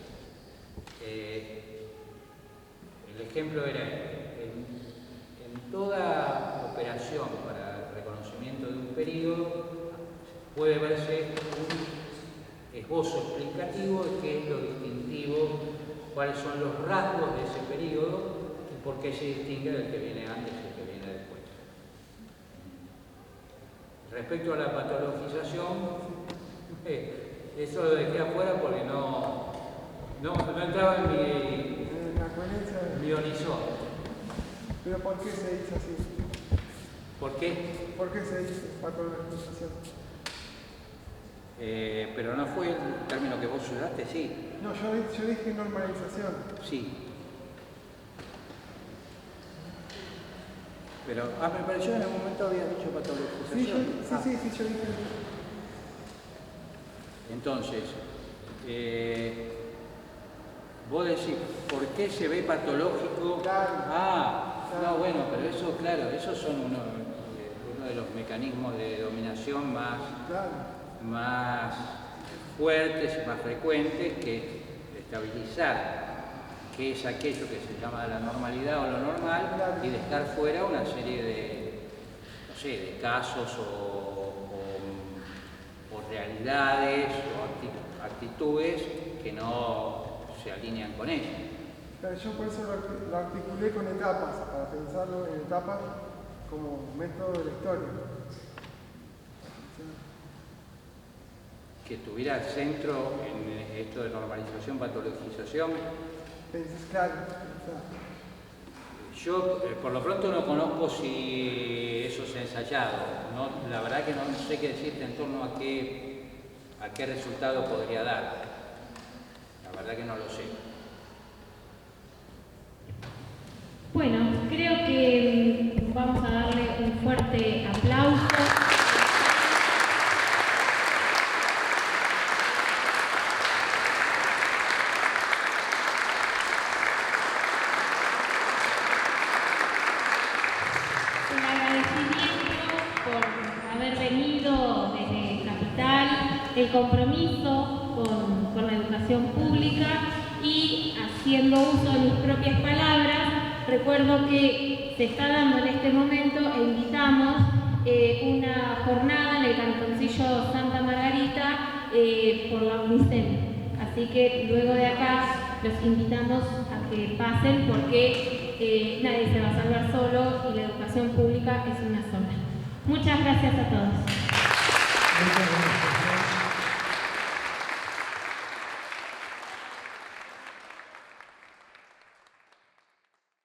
El ejemplo era en toda operación para el reconocimiento de un periodo puede verse un esbozo explicativo de qué es lo distintivo, cuáles son los rasgos de ese periodo y por qué se distingue del que viene antes y el que viene después. Respecto a la patologización, eso lo dejé afuera porque no entraba en mi horizonte. ¿Pero por qué se dice así? ¿Por qué? ¿Por qué se dice patologización? Pero no fue el término que vos usaste, sí. No, yo dije normalización. Sí. Pero, me pareció en algún momento había dicho patologización. Sí, yo dije. Entonces, vos decís, ¿por qué se ve patológico? Claro. No, bueno, pero eso, claro, esos son uno de los mecanismos de dominación más fuertes y más frecuentes, que es estabilizar qué es aquello que se llama la normalidad o lo normal y dejar fuera una serie de casos o realidades o actitudes que no se alinean con ella. Pero yo por eso lo articulé con etapas, para pensarlo en etapas como método de la historia. Que tuviera centro en esto de normalización, patologización. Claro. Yo por lo pronto no conozco si eso se ha ensayado. La verdad que no sé qué decirte en torno a qué resultado podría dar. La verdad que no lo sé. Bueno, creo que vamos a darle un fuerte aplauso. Un agradecimiento por haber venido desde Capital, el compromiso con la educación pública y haciendo uso de mis propias palabras. Recuerdo que se está dando en este momento e invitamos una jornada en el Cantoncillo Santa Margarita por la UNICEN. Así que luego de acá los invitamos a que pasen porque nadie se va a salvar solo y la educación pública es una sola. Muchas gracias a todos. Muchas gracias.